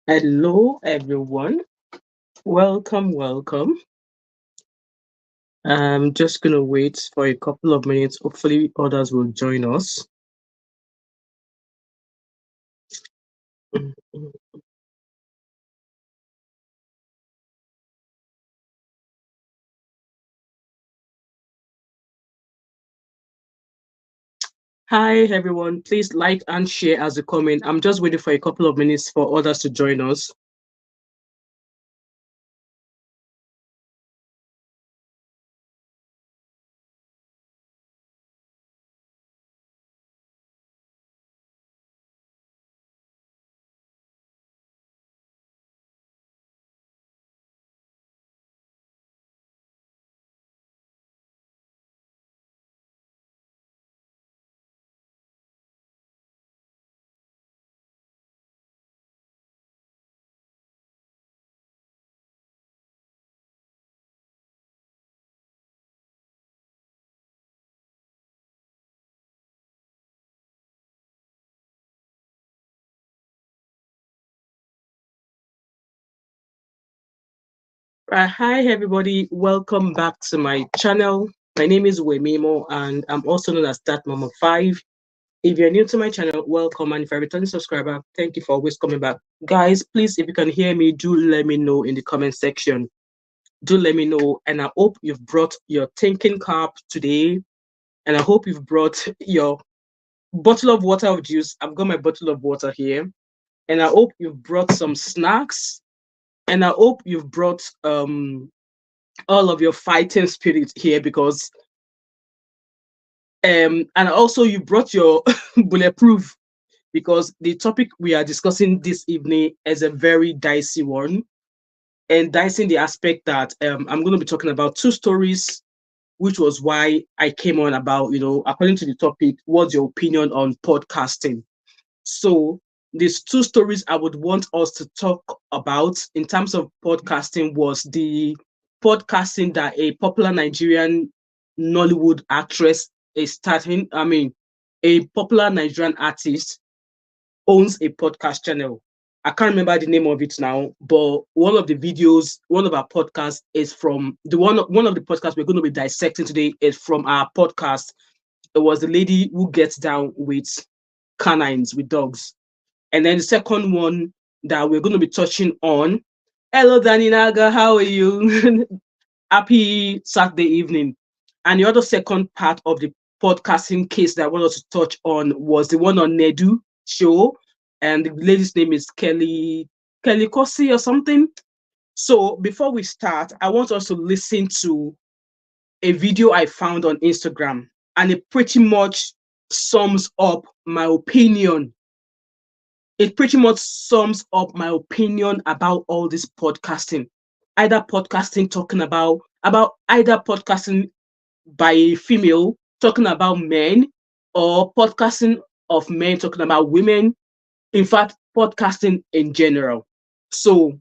Hello, everyone. Welcome, welcome. I'm just going to wait for a couple of minutes. Hopefully, others will join us. Hi, everyone. Please like and share as a comment. I'm just waiting for a couple of minutes for others to join us. Hi, everybody. Welcome back to my channel. My name is Wemimo, and I'm also known as Thatmumof5. If you're new to my channel, welcome. And if you're a returning subscriber, thank you for always coming back. Guys, please, if you can hear me, do let me know in the comment section. Do let me know. And I hope you've brought your thinking cap today. And I hope you've brought your bottle of water of juice. I've got my bottle of water here. And I hope you've brought some snacks. And I hope you've brought all of your fighting spirit here, because and also you brought your bulletproof, because the topic we are discussing this evening is a very dicey one, and dicey in the aspect that I'm going to be talking about two stories, which was why I came on about, according to the topic, what's your opinion on podcasting? So these two stories I would want us to talk about in terms of podcasting was the podcasting that a popular Nigerian Nollywood actress is starting. I mean, a popular Nigerian artist owns a podcast channel. I can't remember the name of it now, but one of the videos, one of our podcasts is from the one of the podcasts we're going to be dissecting today is from our podcast. It was the lady who gets down with canines, with dogs. And then the second one that we're going to be touching on. Hello, Danny Naga, how are you? Happy Saturday evening. And the other second part of the podcasting case that I wanted to touch on was the one on Nedu show. And the lady's name is Kelly Kosi or something. So before we start, I want us to listen to a video I found on Instagram, and it pretty much sums up my opinion. It pretty much sums up my opinion about all this podcasting. Either podcasting talking about either podcasting by a female talking about men, or podcasting of men talking about women. In fact, podcasting in general. So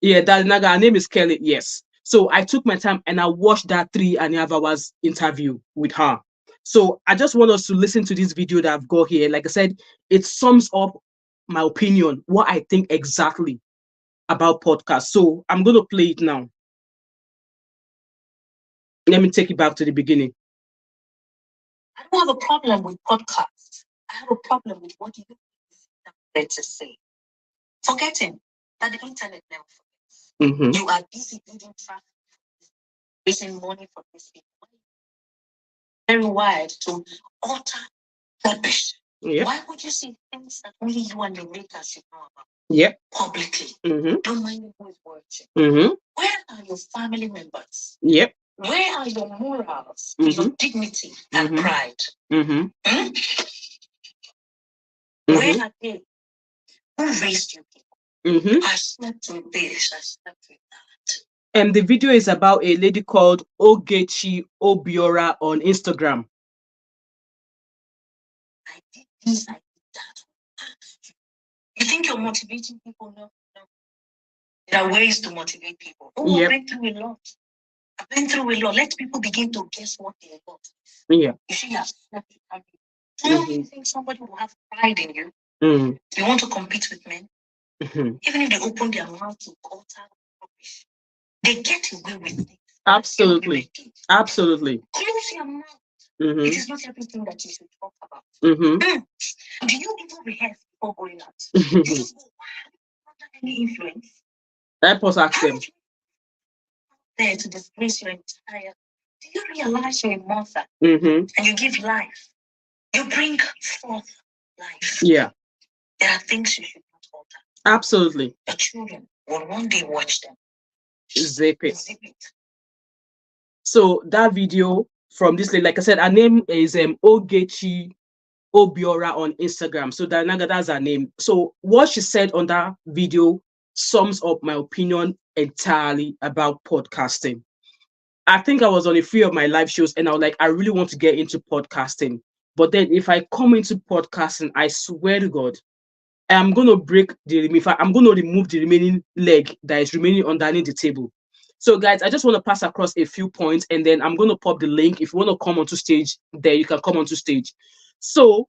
yeah, that Naga, her name is Kelly. Yes. So I took my time and I watched that 3.5 hours interview with her. So I just want us to listen to this video that I've got here. Like I said, it sums up my opinion, what I think exactly about podcasts. So I'm going to play it now. Let me take it back to the beginning. I don't have a problem with podcasts. I have a problem with what you there to say. Forgetting that the internet never forgets. You are busy building traffic, raising money for this people. Very wired to utter rubbish. Yep. Why would you say things that only you and your makers should know about? Yep. Publicly. Don't mind who is watching. Where are your family members? Yep. Where are your morals, your dignity, and pride? Where are they? Who raised you people? I slept with this, I slept with that. And the video is about a lady called Ogechi Obiora on Instagram. I did this, I did that. You think you're motivating people? No. There are ways to motivate people. Oh, I've been through a lot. Let people begin to guess what they got. Yeah. You see, do you think somebody will have pride in you? You want to compete with men? Even if they open their mouth to utter rubbish, they get away with it. Absolutely. Close your mouth. It is not everything that you should talk about. Do you even rehearse before going out? Do you go under any influence? That was ask them. There to disgrace your entire. Do you realize you're a mother and you give life? You bring forth life. Yeah. There are things you should not alter. Absolutely. The children will one day watch them. Zip it. So that video from this lady, like I said, her name is Ogechi Obiora on Instagram. So that's her name. So what she said on that video sums up my opinion entirely about podcasting. I think I was on a few of my live shows and I was like, I really want to get into podcasting. But then if I come into podcasting, I swear to God, I'm going to I'm going to remove the remaining leg that is remaining underneath the table. So guys, I just want to pass across a few points and then I'm going to pop the link. If you want to come onto stage there, you can come onto stage. So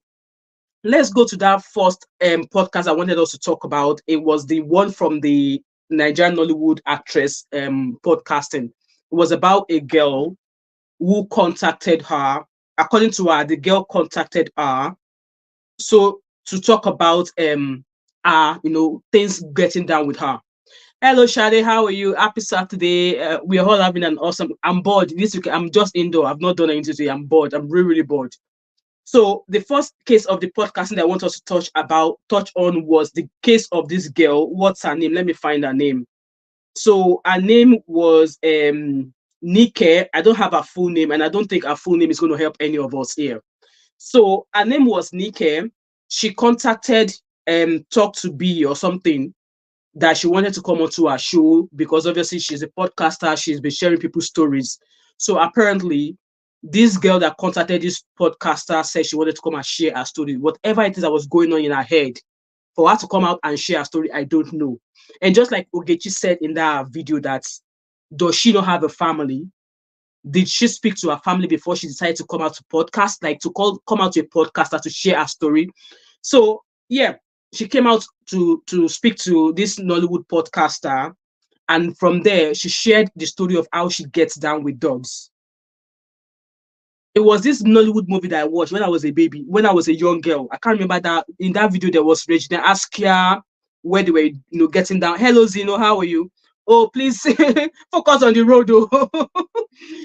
let's go to that first podcast I wanted us to talk about. It was the one from the Nigerian Nollywood actress podcasting. It was about a girl who contacted her. According to her, the girl contacted her so to talk about things getting down with her. Hello, Shade. How are you? Happy Saturday. We are all having an awesome. I'm bored this week. I'm just indoor. I've not done anything today. I'm bored. I'm really, really bored. So the first case of the podcasting that I want us to touch on was the case of this girl. What's her name? Let me find her name. So her name was Nike. I don't have her full name, and I don't think her full name is going to help any of us here. So her name was Nike. She contacted Talk to Be or something that she wanted to come onto her show because obviously she's a podcaster. She's been sharing people's stories. So apparently, this girl that contacted this podcaster said she wanted to come and share her story. Whatever it is that was going on in her head, for her to come out and share her story, I don't know. And just like Ogechi said in that video, that does she not have a family? Did she speak to her family before she decided to come out to podcast, like to come out to a podcaster to share her story? So yeah, she came out to speak to this Nollywood podcaster, and from there she shared the story of how she gets down with dogs. It was this Nollywood movie that I watched when I was a baby, when I was a young girl. I can't remember that in that video there was Regina Askia where they were getting down. Hello Zeno, how are you? Oh, please focus on the road. Oh.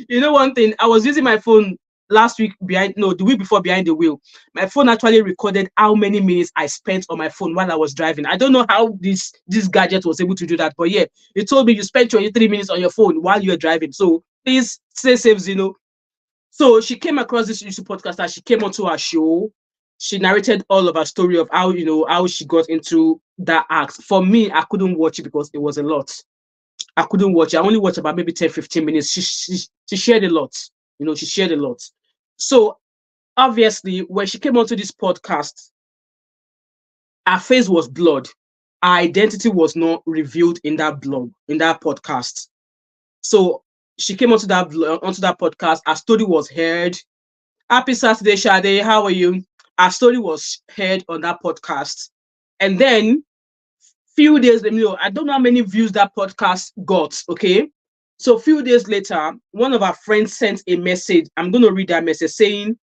One thing, I was using my phone the week before behind the wheel. My phone actually recorded how many minutes I spent on my phone while I was driving. I don't know how this gadget was able to do that, but yeah, it told me you spent 23 minutes on your phone while you're driving. So please stay safe, Zeno. So she came across this YouTube podcaster. She came onto her show. She narrated all of her story of how she got into that act. For me, I couldn't watch it because it was a lot. I couldn't watch it. I only watched about maybe 10, 15 minutes. She shared a lot. She shared a lot. So obviously, when she came onto this podcast, her face was blurred. Her identity was not revealed in that podcast. So she came onto that podcast. Her story was heard. Happy Saturday, Shade. How are you? Our story was heard on that podcast. And then few days, I don't know how many views that podcast got, okay? So a few days later, one of our friends sent a message. I'm going to read that message saying,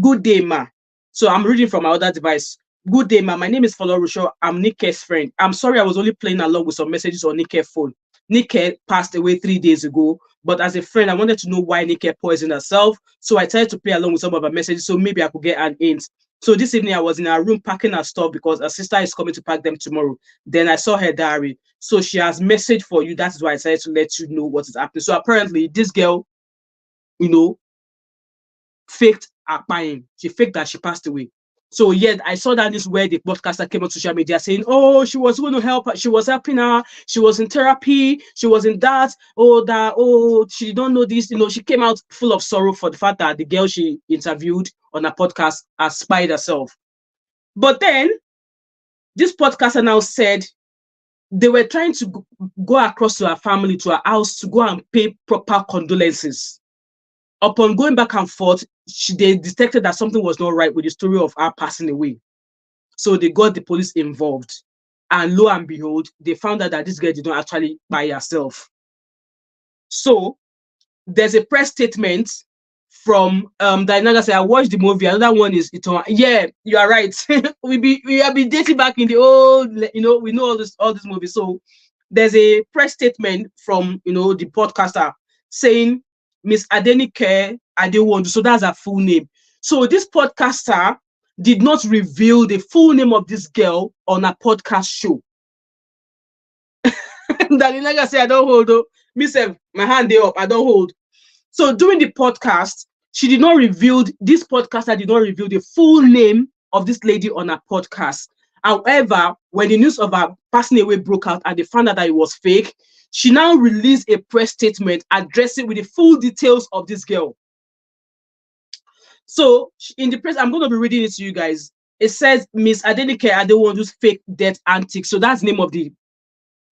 "Good day, ma." So I'm reading from my other device. "Good day, ma. My name is Folorusho. I'm Nike's friend. I'm sorry I was only playing along with some messages on Nike's phone. Nike passed away 3 days ago, but as a friend, I wanted to know why Nike poisoned herself. So I tried to play along with some of her messages so maybe I could get an hint. So this evening, I was in her room packing her stuff because her sister is coming to pack them tomorrow. Then I saw her diary. So she has message for you. That's why I decided to let you know what is happening." So apparently, this girl faked her buying. She faked that she passed away. So yet I saw that this where the podcaster came on social media saying, "Oh, she was going to help her. She was helping her. She was in therapy. She was in that. Oh, she don't know this. She came out full of sorrow for the fact that the girl she interviewed on a podcast has spied herself. But then this podcaster now said they were trying to go across to her family, to her house, to go and pay proper condolences. Upon going back and forth, they detected that something was not right with the story of her passing away. So they got the police involved. And lo and behold, they found out that this girl did not actually buy herself. So there's a press statement from Diana say, I watched the movie. Another one is yeah, you are right. we have been dating back in the old, we know all this movies. So there's a press statement from the podcaster saying Miss Adenike Adewondu. So that's her full name. So this podcaster did not reveal the full name of this girl on a podcast show. Dalinaga say, I don't hold. Myself, my hand up, I don't hold. So during the podcast, this podcaster did not reveal the full name of this lady on her podcast. However, when the news of her passing away broke out and they found out that it was fake, she now released a press statement addressing with the full details of this girl. So in the press, I'm going to be reading it to you guys. It says, Miss Adenike Adewondu's fake death antics. So that's the name of the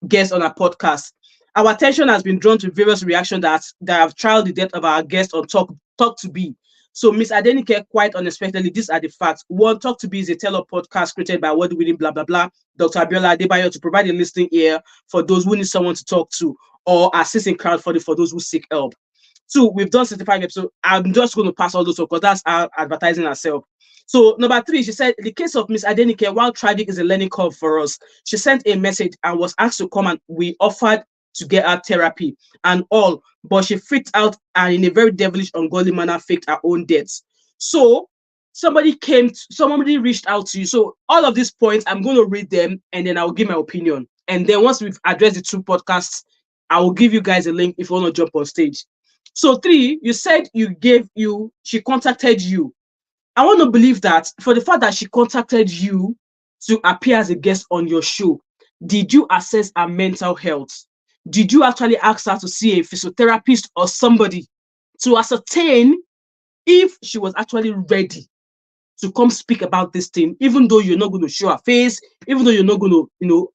guest on our podcast. Our attention has been drawn to various reactions that have trialed the death of our guest on Talk to Be. So Miss Adenike, quite unexpectedly, these are the facts. One, Talk to Be is a tele podcast created by award-winning blah blah blah Dr. Abiola Adebayo to provide a listening ear for those who need someone to talk to or assist in crowdfunding for those who seek help. Two, we've done 65 episodes. I'm just going to pass all those because that's our advertising ourselves. So number three, she said, the case of Miss Adenike, while tragic, is a learning curve for us. She sent a message and was asked to come, and we offered to get her therapy and all, but she freaked out and in a very devilish, ungodly manner faked her own death. So somebody reached out to you. So all of these points, I'm going to read them and then I'll give my opinion. And then once we've addressed the two podcasts, I will give you guys a link if you want to jump on stage. So three, you said she contacted you. I want to believe that for the fact that she contacted you to appear as a guest on your show, did you assess her mental health? Did you actually ask her to see a physiotherapist or somebody to ascertain if she was actually ready to come speak about this thing, even though you're not going to show her face, even though you're not going to,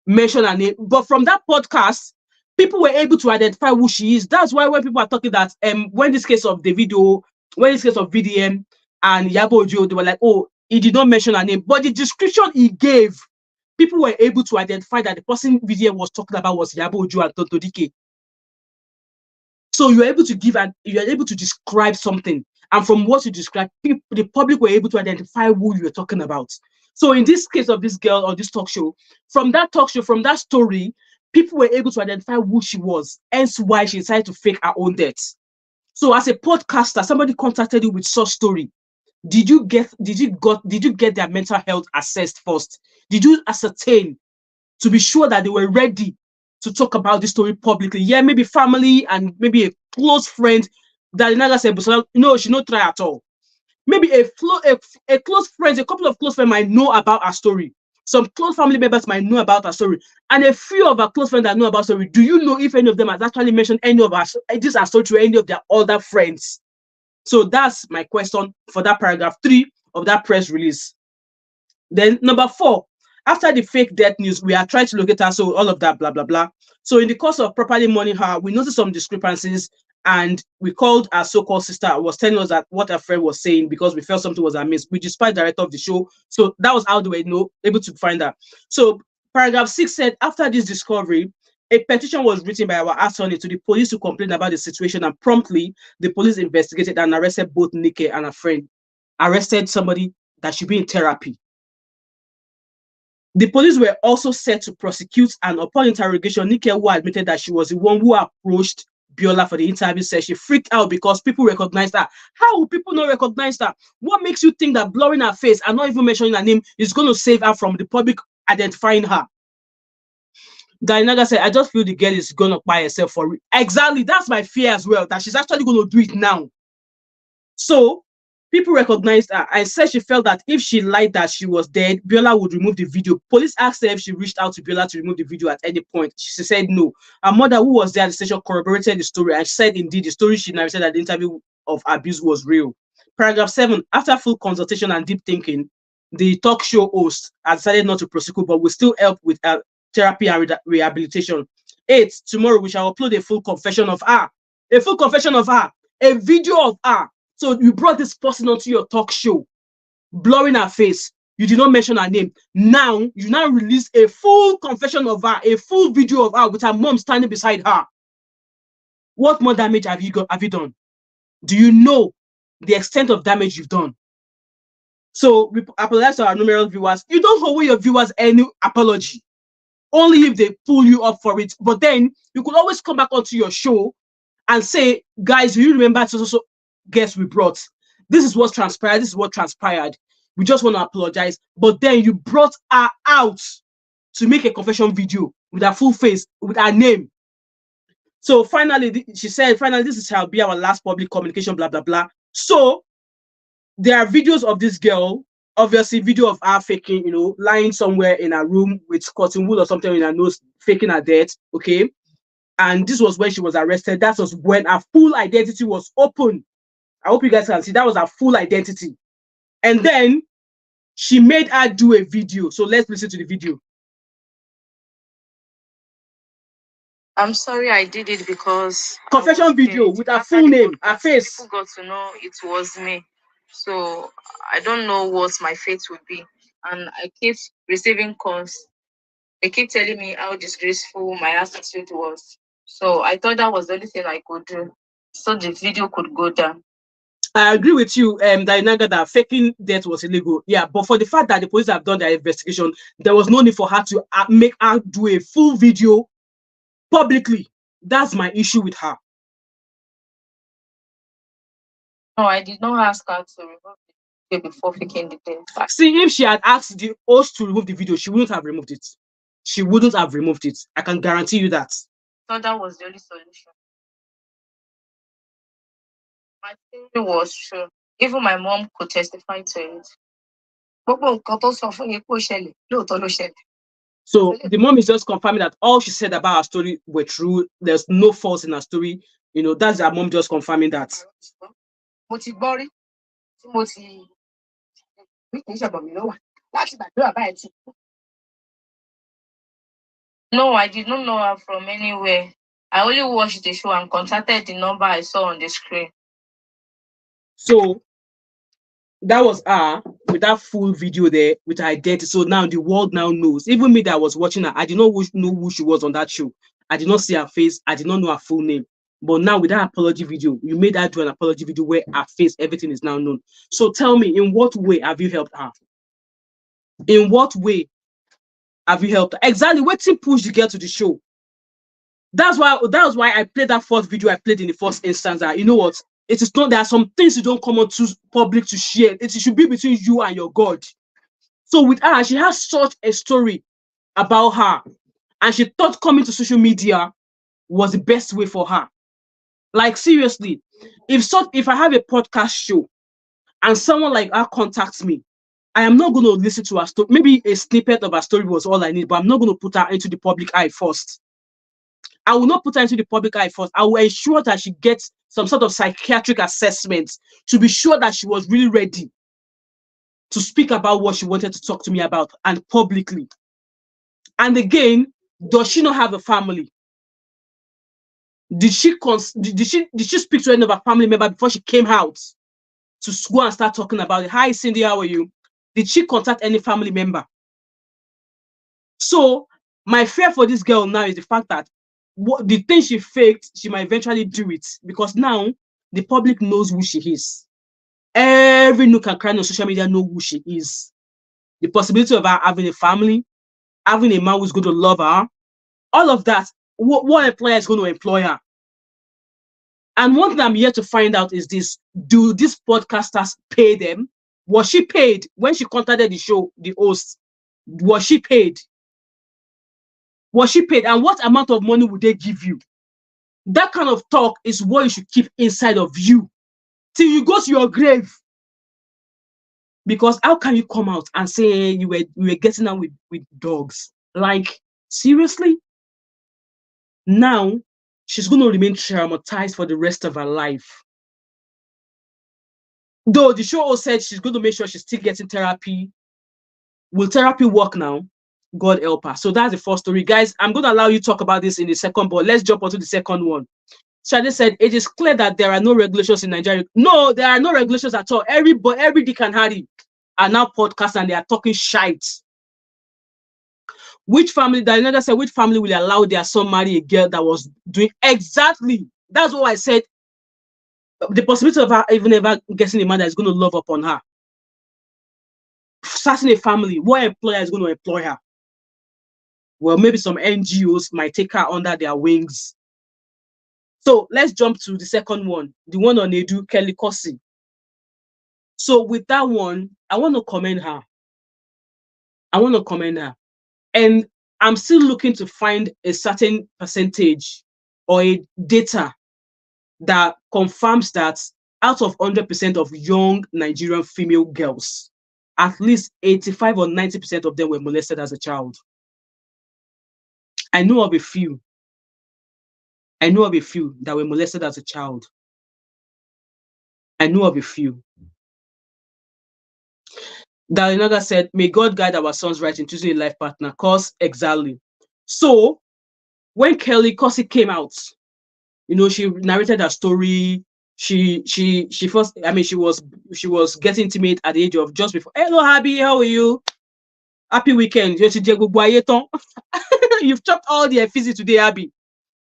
mention her name? But from that podcast, people were able to identify who she is. That's why when people are talking that when this case of VDM and Yabo Ojo, they were like, oh, he did not mention her name. But the description he gave, people were able to identify that the person VDM was talking about was Yabo Ojo and Tonto Dike. So you're able to describe something. And from what you described, the public were able to identify who you were talking about. So in this case of this girl or this talk show, from that story, people were able to identify who she was, hence why she decided to fake her own death. So as a podcaster, somebody contacted you with such story. Did you get their mental health assessed first? Did you ascertain to be sure that they were ready to talk about this story publicly? Yeah, maybe family and maybe a close friend that another said, but no, she not try at all. Maybe a close friend, a couple of close friends might know about her story. Some close family members might know about her story, and a few of our close friends that know about her story. Do you know if any of them has actually mentioned any of this story to any of their other friends? So that's my question for that paragraph 3 of that press release. Then number 4, after the fake death news, we are trying to locate her. So all of that, blah, blah, blah. So in the course of properly monitoring her, we noticed some discrepancies and we called our so-called sister, was telling us that what her friend was saying because we felt something was amiss. We dispatched the director of the show. So that was how they were able to find her. So paragraph 6 said, after this discovery, a petition was written by our attorney to the police to complain about the situation, and promptly the police investigated and arrested both Nike and her friend. Arrested somebody that should be in therapy. The police were also set to prosecute, and upon interrogation, Nike, who admitted that she was the one who approached Biola for the interview, said she freaked out because people recognized her. How will people not recognize her? What makes you think that blurring her face and not even mentioning her name is going to save her from the public identifying her? Dainaga said, I just feel the girl is gonna buy herself for it. Exactly. That's my fear as well, that she's actually gonna do it now. So people recognized her and said she felt that if she lied that she was dead, Biola would remove the video. Police asked her if she reached out to Biola to remove the video at any point. She said no. Her mother, who was there at the station, corroborated the story and she said indeed the story she narrated at the interview of abuse was real. Paragraph 7. After full consultation and deep thinking, the talk show host has decided not to prosecute but will still help with therapy and rehabilitation. 8. Tomorrow we shall upload a full confession of her. A full confession of her. A video of her. So you brought this person onto your talk show, blurring her face. You did not mention her name. Now, you now release a full confession of her, a full video of her with her mom standing beside her. What more damage have you done? Do you know the extent of damage you've done? So we apologize to our numerous viewers. You don't owe your viewers any apology, only if they pull you up for it. But then you could always come back onto your show and say, guys, do you remember so guests we brought? This is what transpired. This is what transpired. We just want to apologize. But then you brought her out to make a confession video with her full face, with her name. So finally, she said, finally, this shall be our last public communication, blah, blah, blah. So there are videos of this girl, obviously video of her faking, lying somewhere in a room with cotton wool or something in her nose, faking her death, okay? And this was when she was arrested. That was when her full identity was open. I hope you guys can see that was her full identity. And then she made her do a video. So let's listen to the video. I'm sorry I did it because confession video with her full name, her face. People got to know it was me. So I don't know what my fate would be. And I keep receiving calls. They keep telling me how disgraceful my attitude was. So I thought that was the only thing I could do, so the video could go down. I agree with you, Dainaga, that faking death was illegal. Yeah, but for the fact that the police have done their investigation, there was no need for her to make her do a full video publicly. That's my issue with her. No, I did not ask her to remove the video before faking the death. See, if she had asked the host to remove the video, she wouldn't have removed it. She wouldn't have removed it. I can guarantee you that. So that was the only solution. My theory was true. Even my mom could testify to it. So the mom is just confirming that all she said about her story were true. There's no faults in her story. That's her mom just confirming that. No, I did not know her from anywhere. I only watched the show and contacted the number I saw on the screen. So that was her with that full video there with her identity. So now the world now knows. Even me that was watching her, I did not know who she was on that show. I did not see her face. I did not know her full name. But now with that apology video, you made her do an apology video where her face, everything is now known. So tell me, in what way have you helped her? In what way have you helped her? Exactly, what thing pushed the girl to the show? That was why I played that first video I played in the first instance. That, you know what? It is not, there are some things you don't come on to public to share. It should be between you and your God. So with her, she has such a story about her, and she thought coming to social media was the best way for her. Like, seriously, if I have a podcast show and someone like her contacts me, I am not going to listen to her story. Maybe a snippet of her story was all I need, but I'm not going to put her into the public eye first. I will not put her into the public eye first. I will ensure that she gets some sort of psychiatric assessment to be sure that she was really ready to speak about what she wanted to talk to me about, and publicly. And again, does she not have a family? Did she speak to any of her family member before she came out to go and start talking about it? Hi, Cindy, how are you? Did she contact any family member? So my fear for this girl now is the fact that the thing she faked, she might eventually do it, because now the public knows who she is. Every nook and cranny on social media know who she is. The possibility of her having a family, having a man who's going to love her, all of that, what employer is going to employ her? And one thing I'm here to find out is this: do these podcasters pay them? Was she paid when she contacted the show, the host? Was she paid? Was she paid? And what amount of money would they give you? That kind of talk is what you should keep inside of you till you go to your grave. Because how can you come out and say you were getting out with dogs? Like, seriously? Now, she's going to remain traumatized for the rest of her life. Though the show said she's going to make sure she's still getting therapy. Will therapy work now? God help her. So that's the first story. Guys, I'm going to allow you to talk about this in the second, but let's jump onto the second one. Shade said, it is clear that there are no regulations in Nigeria. No, there are no regulations at all. Every Dick and Harry are now podcasts and they are talking shite. Which family, Daniela said, which family will allow their son marry a girl that was doing exactly? That's what I said. The possibility of her even ever getting a man that is going to love upon her. Starting a family, what employer is going to employ her? Well, maybe some NGOs might take her under their wings. So let's jump to the second one, the one on Edu, Kelly Kosi. So with that one, I want to commend her. And I'm still looking to find a certain percentage or a data that confirms that out of 100% of young Nigerian female girls, at least 85 or 90% of them were molested as a child. I know of a few that were molested as a child. I know of a few. Dalinaga said, may God guide our sons right in choosing a life partner. Cause exactly. So when Kelly Kosi came out, she narrated her story. She first, she was getting intimate at the age of just before. Hello, Abby, how are you? Happy weekend. You've chopped all the effigy today, Abby.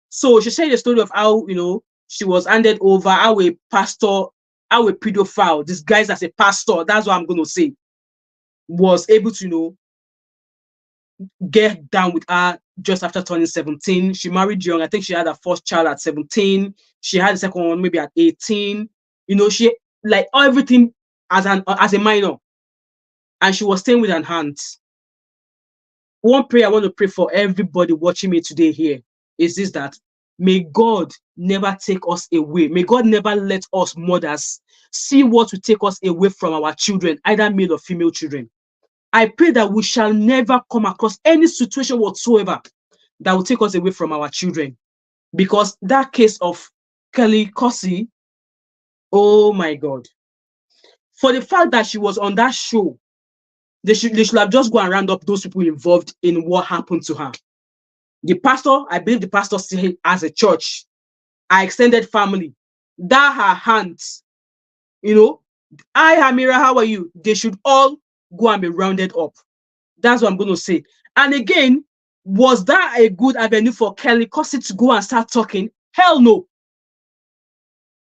So she shared the story of how, she was handed over, how a pedophile, disguised as a pastor, that's what I'm going to say, was able to, get down with her just after turning 17. She married young. I think she had her first child at 17. She had the second one maybe at 18. She like everything as a minor. And she was staying with her hands. One prayer I want to pray for everybody watching me today here is this, that may God never take us away. May God never let us mothers see what will take us away from our children, either male or female children. I pray that we shall never come across any situation whatsoever that will take us away from our children. Because that case of Kelly Kosi, oh my God. For the fact that she was on that show, they should have just gone and round up those people involved in what happened to her. The pastor, I believe the pastor still has a church, our extended family, that her hands, hi Hamira, how are you? They should all go and be rounded up. That's what I'm going to say. And again, was that a good avenue for Kelly Kosi to go and start talking? Hell no.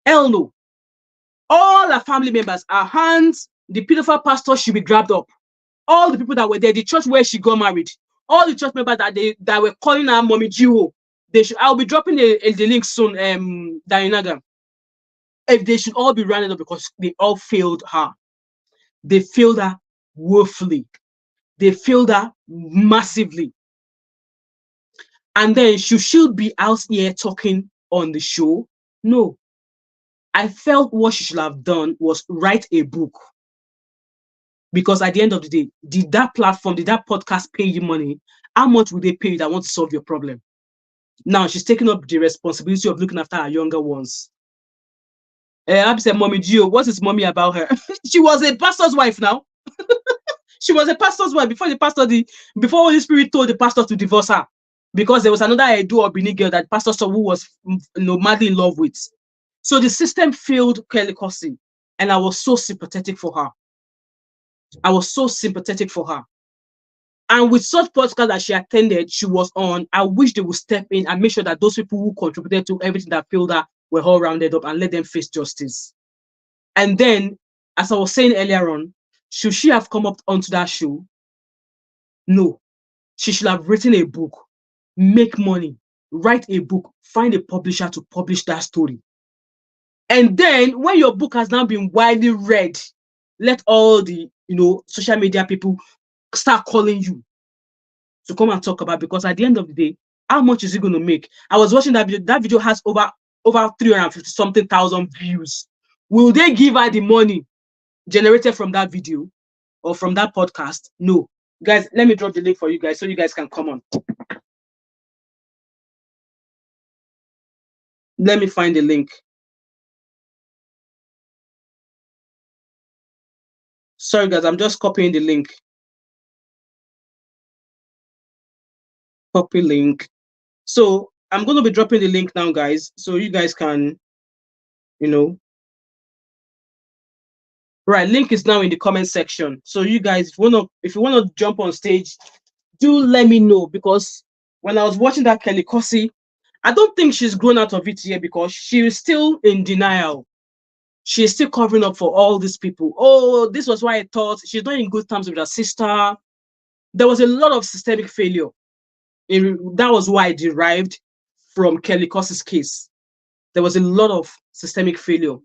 Hell no. All our family members, our hands, the pedophile pastor should be grabbed up. All the people that were there, the church where she got married, all the church members that were calling her Mommy Jiho, I'll be dropping the link soon, Dianaga. If they should all be rounded up because they all failed her. They failed her woefully. They failed her massively. And then should she be out here talking on the show? No. I felt what she should have done was write a book. Because at the end of the day, did that podcast pay you money? How much would they pay you that want to solve your problem? Now she's taking up the responsibility of looking after her younger ones. I said, Mommy Gio, what is mommy about her? She was a pastor's wife now. She was a pastor's wife before before Holy Spirit told the pastor to divorce her. Because there was another Edu or Benin girl that Pastor saw who was madly in love with. So the system failed Kelly Kosi, and I was so sympathetic for her. And with such podcasts that she attended, she was on, I wish they would step in and make sure that those people who contributed to everything that failed her were all rounded up and let them face justice. And then, as I was saying earlier on, should she have come up onto that show? No. She should have written a book, make money, write a book, find a publisher to publish that story. And then when your book has now been widely read, let all the social media people start calling you. to come and talk about, because at the end of the day, how much is he going to make? I was watching that video. That video has over 350 something thousand views. Will they give her the money generated from that video or from that podcast? No. Guys, let me drop the link for you guys so you guys can come on. Let me find the link. Sorry, guys, I'm just copying the link. Copy link. So I'm going to be dropping the link now, guys, so you guys can, right. Link is now in the comment section. So you guys, if you wanna jump on stage, do let me know, because when I was watching that Kelly Kossi, I don't think she's grown out of it yet, because she is still in denial. She is still covering up for all these people. Oh, this was why I thought she's not in good terms with her sister. There was a lot of systemic failure. That was why I derived from Kelly Kossi's case. There was a lot of systemic failure.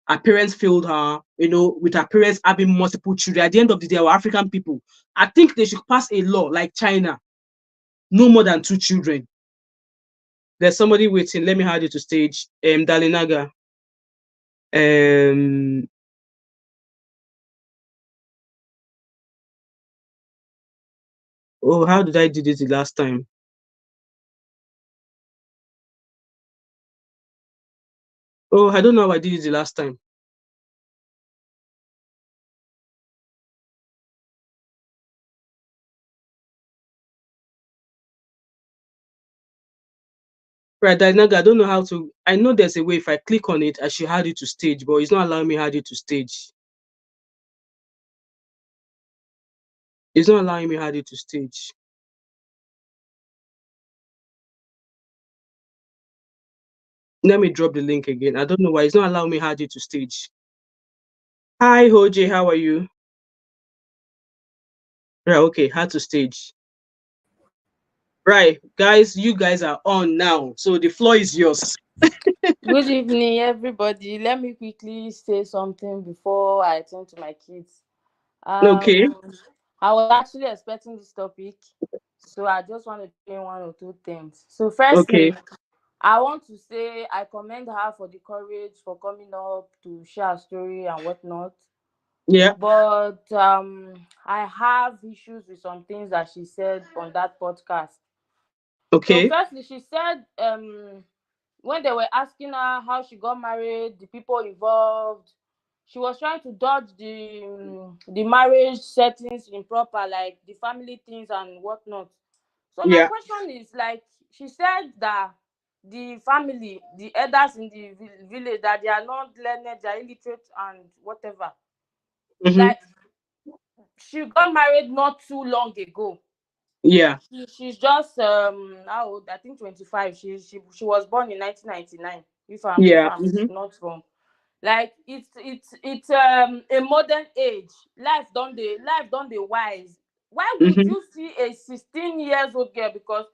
Her parents failed her, with her parents having multiple children. At the end of the day, our African people, I think they should pass a law like China, no more than 2 children. There's somebody waiting. Let me add you to stage. Dalinaga. Oh, how did I do this the last time? Oh, I don't know how I did it the last time. Right, Dalinaga, I don't know how to. I know there's a way. If I click on it, I should add you to stage, but it's not allowing me to add you to stage. It's not allowing me to add you to stage. Let me drop the link again. I don't know why it's not allowing me to add you to stage. Hi, Hoji, how are you? Right, okay, add to stage. Right, guys, you guys are on now, so the floor is yours. Good evening, everybody. Let me quickly say something before I turn to my kids. Okay. I was actually expecting this topic, so I just want to say one or two things. So, firstly, Okay. I want to say I commend her for the courage for coming up to share a story and whatnot. Yeah. But I have issues with some things that she said on that podcast. So, Okay. firstly, she said when they were asking her how she got married, the people involved, she was trying to dodge the marriage settings improper, like the family things and whatnot. So my Yeah. question is, like, she said that the family, the elders in the village, that they are not learned, they are illiterate and whatever. Mm-hmm. Like, she got married not too long ago. Yeah. She's just how old? I think 25. She was born in 1999. If Yeah. I'm Mm-hmm. not wrong. Like, it's a modern age. Life don't they wise. Why would Mm-hmm. you see a 16 years old girl, because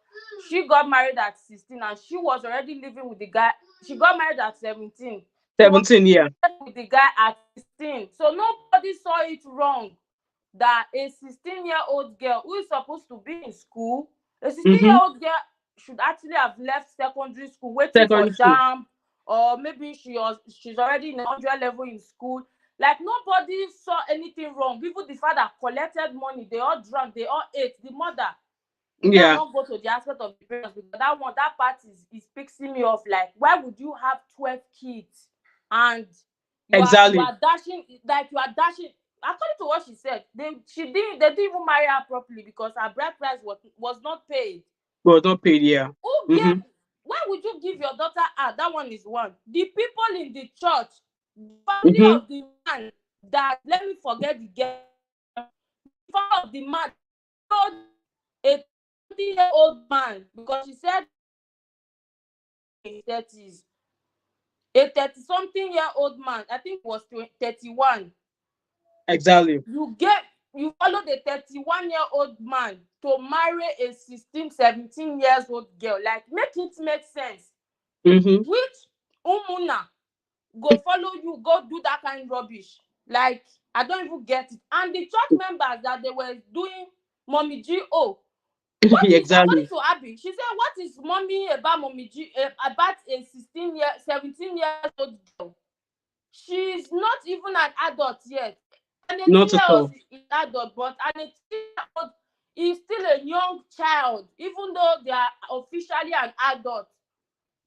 she got married at 16 and she was already living with the guy. She got married at 17. She was 17. Yeah. with the guy at 16. So nobody saw it wrong that a 16-year-old girl who is supposed to be in school, a 16 year Mm-hmm. old girl should actually have left secondary school waiting for Secondary school. jam, or maybe she's already in 100 level in school. Like, nobody saw anything wrong. People, the father collected money, they all drank, they all ate. The mother, may I Yeah. not go to the aspect of the parents, because that part is pissing me off. Like, why would you have 12 kids and you Exactly. are dashing, like, you are dashing. According to what she said, they didn't even marry her properly because her bride price was not paid. Was not paid. Yeah. Who Mm-hmm. gave? Why would you give your daughter? That one is one. The people in the church, the family Mm-hmm. of the man, that, let me forget the girl, the father of the man told a 30-year-old man, because she said in 30s, a 30-something-year-old man, I think was 31. Exactly. You followed a 31-year-old man to marry a 16, 17 years old girl. Like, make it make sense. Mm-hmm. Which umuna go follow you go do that kind of rubbish? Like, I don't even get it. And the church members that they were doing mommy go, What is, according Exactly. to Abby, she said, what is mommy about mommy G, about a 17-year, 17 years old girl? She's not even an adult yet. An 18 Not year at old all. is adult, but an 18-year-old is still a young child, even though they are officially an adult.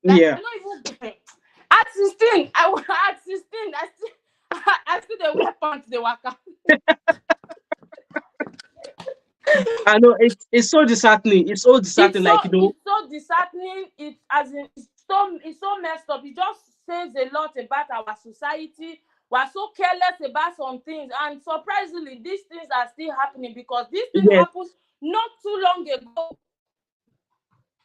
Like, Yeah. I don't even at 16, at 16, I still I still they wear pants, they work out. I know it's so disheartening. It's so disheartening, like It's so disheartening. It's as in it's so messed up. It just says a lot about our society. We're so careless about some things, and surprisingly, these things are still happening because this thing yes, happened not too long ago. Not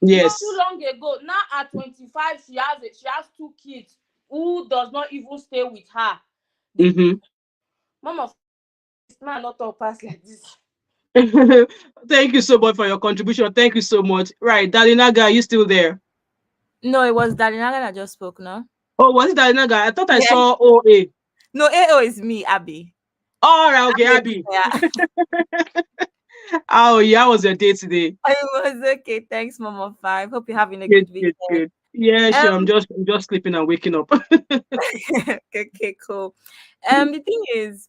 too yes. long ago. Now at 25, she has two kids who does not even stay with her. The Mm-hmm. mom of this man not all pass like this. Thank you so much for your contribution. Thank you so much. Right, Dalinaga, are you still there? No, it was Dalinaga that just spoke, no? Oh, was it Dalinaga? I thought I Yeah. saw OA. No, AO is me, Abby. All right, okay, Abby Abby. Ebuka. Oh, yeah, how was your day today? It was okay. Thanks, Mama Five. Hope you're having a Good, good good, weekend. good. Yeah, sure. I'm Um, just sleeping and waking up. okay, cool. The thing is,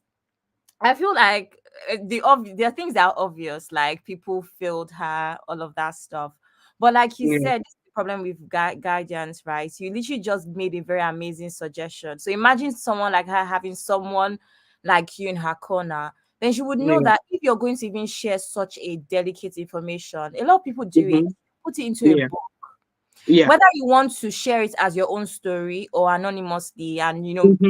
I feel like there are things that are obvious, like people failed her, all of that stuff. But like you Yeah. said, this is the problem with guidance, right? You literally just made a very amazing suggestion. So imagine someone like her having someone like you in her corner. Then she would know Yeah. that if you're going to even share such a delicate information, a lot of people do it, Mm-hmm. put it into a Yeah. book. Yeah. Whether you want to share it as your own story or anonymously, and Mm-hmm.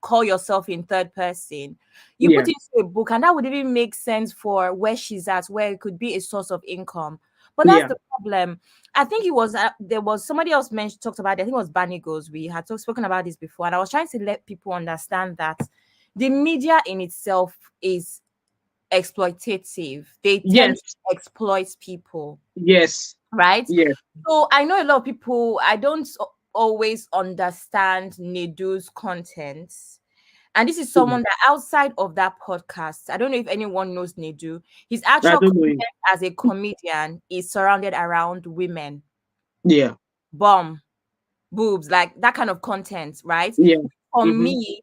call yourself in third person, you put Yeah. it into a book, and that would even make sense for where she's at, where it could be a source of income. But that's Yeah. the problem. I think it was there was somebody else mentioned talked about it. I think it was Barney Goes. We had spoken about this before, and I was trying to let people understand that the media in itself is exploitative. They tend to Yes. exploit people, Yes. right? Yes. So I know a lot of people, I don't always understand Nedu's content. And this is Mm. someone that outside of that podcast, I don't know if anyone knows Nedu. His I actual don't know content him. as a comedian is surrounded around women, Yeah. bum, boobs, like that kind of content, right? Yeah. For Mm-hmm. me,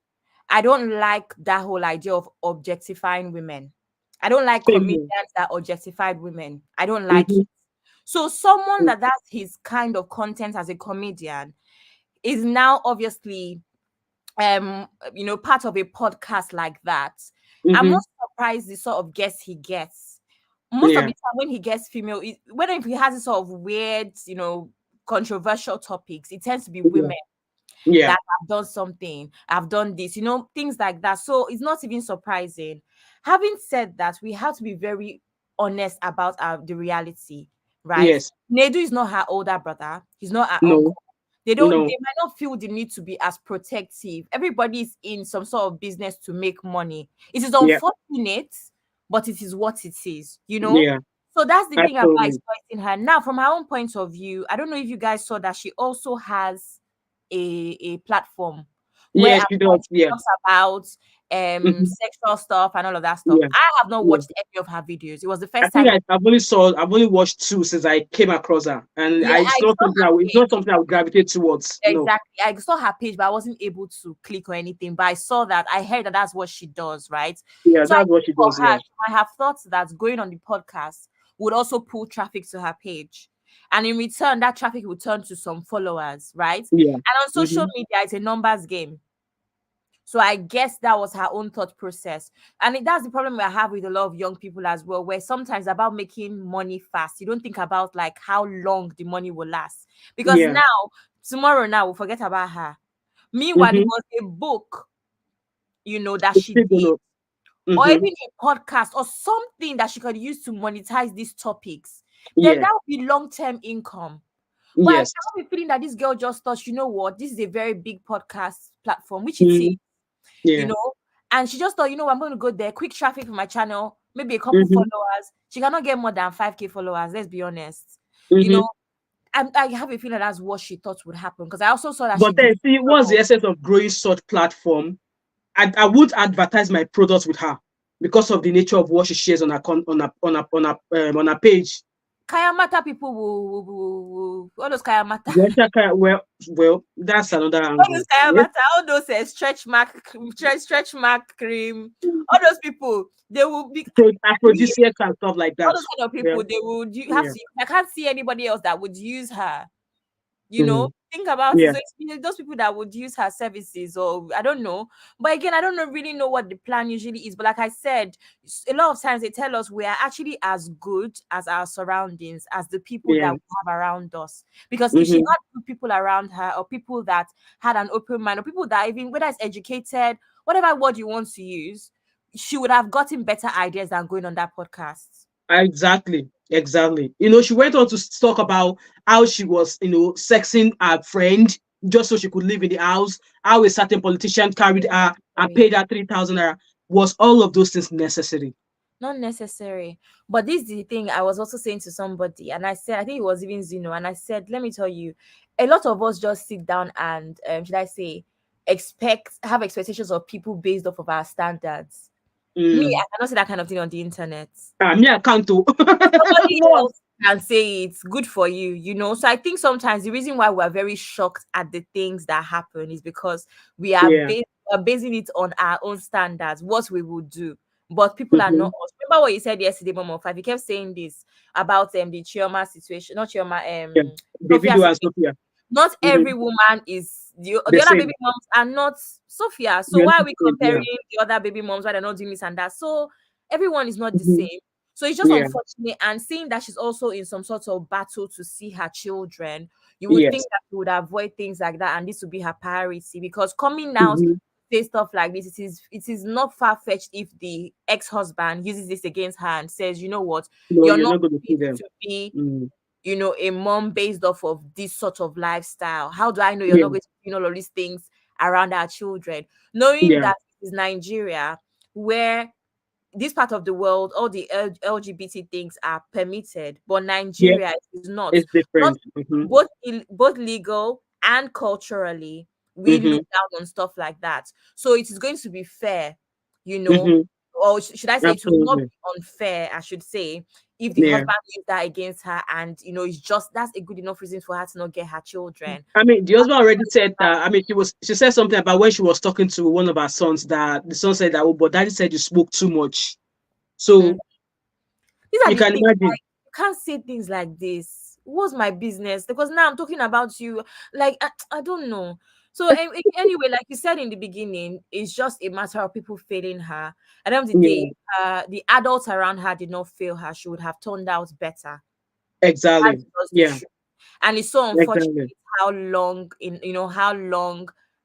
I don't like that whole idea of objectifying women. I don't like Same comedians here. that objectified women. I don't like Mm-hmm. it. So someone that's his kind of content as a comedian is now obviously part of a podcast like that. I'm Mm-hmm. not surprised the sort of guests he gets. Most of Yeah. the time when he gets female, whether if he has this sort of weird, controversial topics, it tends to be Yeah. women Yeah. that have done something, have done this, things like that. So it's not even surprising. Having said that, we have to be very honest about the reality, right? Yes. Nedu is not her older brother, he's not her No. uncle. They No. might not feel the need to be as protective. Everybody's in some sort of business to make money. It is Yeah. unfortunate, but it is what it is. Yeah. So that's the thing about Absolutely. exploiting her. Now, from her own point of view, I don't know if you guys saw that she also has a platform where Yes, she does. she Yeah. talks about Mm-hmm. sexual stuff and all of that stuff. Yeah. I have not Yeah. watched any of her videos. It was the I first think time. I've only watched two since I came across her, and Yeah, I saw her it's not page. something I would gravitate towards. No. Exactly. I saw her page, but I wasn't able to click or anything. But I saw that. I heard that that's what she does, right? Yeah, So I that's what think she for does. her, Yeah. she might have thought that going on the podcast would also pull traffic to her page. And in return, that traffic would turn to some followers, right? Yeah. And on social Mm-hmm. media, it's a numbers game. So I guess that was her own thought process. And that's the problem I have with a lot of young people as well, where sometimes about making money fast. You don't think about like how long the money will last. Because Yeah. now, tomorrow now, we'll forget about her. Meanwhile, it Mm-hmm. was a book, that she Still don't did, know. or Mm-hmm. even a podcast or something that she could use to monetize these topics. Then Yeah. that would be long-term income. But I Yes. cannot be feeling that this girl just thought, you know what, this is a very big podcast platform, which it is, Mm. you Yeah. know. And she just thought, I'm going to go there, quick traffic for my channel, maybe a couple Mm-hmm. followers. She cannot get more than 5K followers, let's be honest. You Mm-hmm. know, I have a feeling that's what she thought would happen, because I also saw that she But did. then, see, what's the essence of growing such platform? I would advertise my products with her because of the nature of what she shares on her on her page. Kayamata people all those Kayamata. Well, that's another All those angle. Yes. Kayamata, all those stretch mark cream, all those people, they will be Aphrodisiacs and stuff like all that. those kind of Yeah. people, they would have Yeah. to. I can't see anybody else that would use her. Mhm. Think about it. Yeah. So it's those people that would use her services, or I don't know. But again, I don't really know what the plan usually is. But like I said, a lot of times they tell us we are actually as good as our surroundings, as the people that Yeah. we have around us. Because if she Mhm. had good people around her, or people that had an open mind, or people that even whether it's educated, whatever word you want to use, she would have gotten better ideas than going on that podcast. Exactly. Exactly. She went on to talk about how she was, sexing her friend just so she could live in the house. How a certain politician carried her and Sorry. paid her 3,000 naira. Was all of those things necessary? Not necessary. But this is the thing I was also saying to somebody, and I said, I think it was even Zeno, and I said, let me tell you, a lot of us just sit down and, should I say, have expectations of people based off of our standards. Me, I Mm. cannot say that kind of thing on the internet. Me, I can't do. Somebody What? else can say it's good for you. So I think sometimes the reason why we're very shocked at the things that happen is because Yeah. are basing it on our own standards, what we would do. But people are not Mhm. us. Remember what you said yesterday, Mom 5. You kept saying this about the Chioma situation, not Chioma, Yeah. Sophia Davido and situation. Sophia. Not Mhm. every woman is The the other baby same. moms are not Sophia. So You're why not are the we same. comparing Yeah. the other baby moms why they're not doing this and that? So everyone is not the Mhm. same. So it's just Yeah. unfortunate. And seeing that she's also in some sort of battle to see her children, you would think Yes. that she would avoid things like that, and this would be her priority. Because coming now Mhm. say stuff like this, it is not far fetched if the ex-husband uses this against her and says, you know what, No, you're you're not not going to see fit them. to be Mm. a mom based off of this sort of lifestyle. How do I know you're Yeah. not going to do all of these things around our children? Knowing Yeah. that it is Nigeria, where this part of the world, all the LGBT things are permitted, but Yeah. Nigeria is not. It's Not different. Mhm. both legal and culturally, we look Mhm. down on stuff like that. So it is going to be fair, you know, Mhm. or should I say, it will not Absolutely. be unfair, I should say, if the Yeah. husband used that against her, and it's just that's a good enough reason for her to not get her children. I mean, the husband already said that. I mean, she said something about when she was talking to one of her sons that the son said that, oh, but daddy said you spoke too much. Mm. So These are you the can things, imagine. like, you can't say things like this. What's my business? Because now I'm talking about you. Like, I don't know. So anyway, like you said in the beginning, it's just a matter of people failing her. At the end of the Yeah. day, the adults around her did not fail her. She would have turned out better. That's Exactly. just the Yeah. truth. And it's so unfortunate Exactly. how long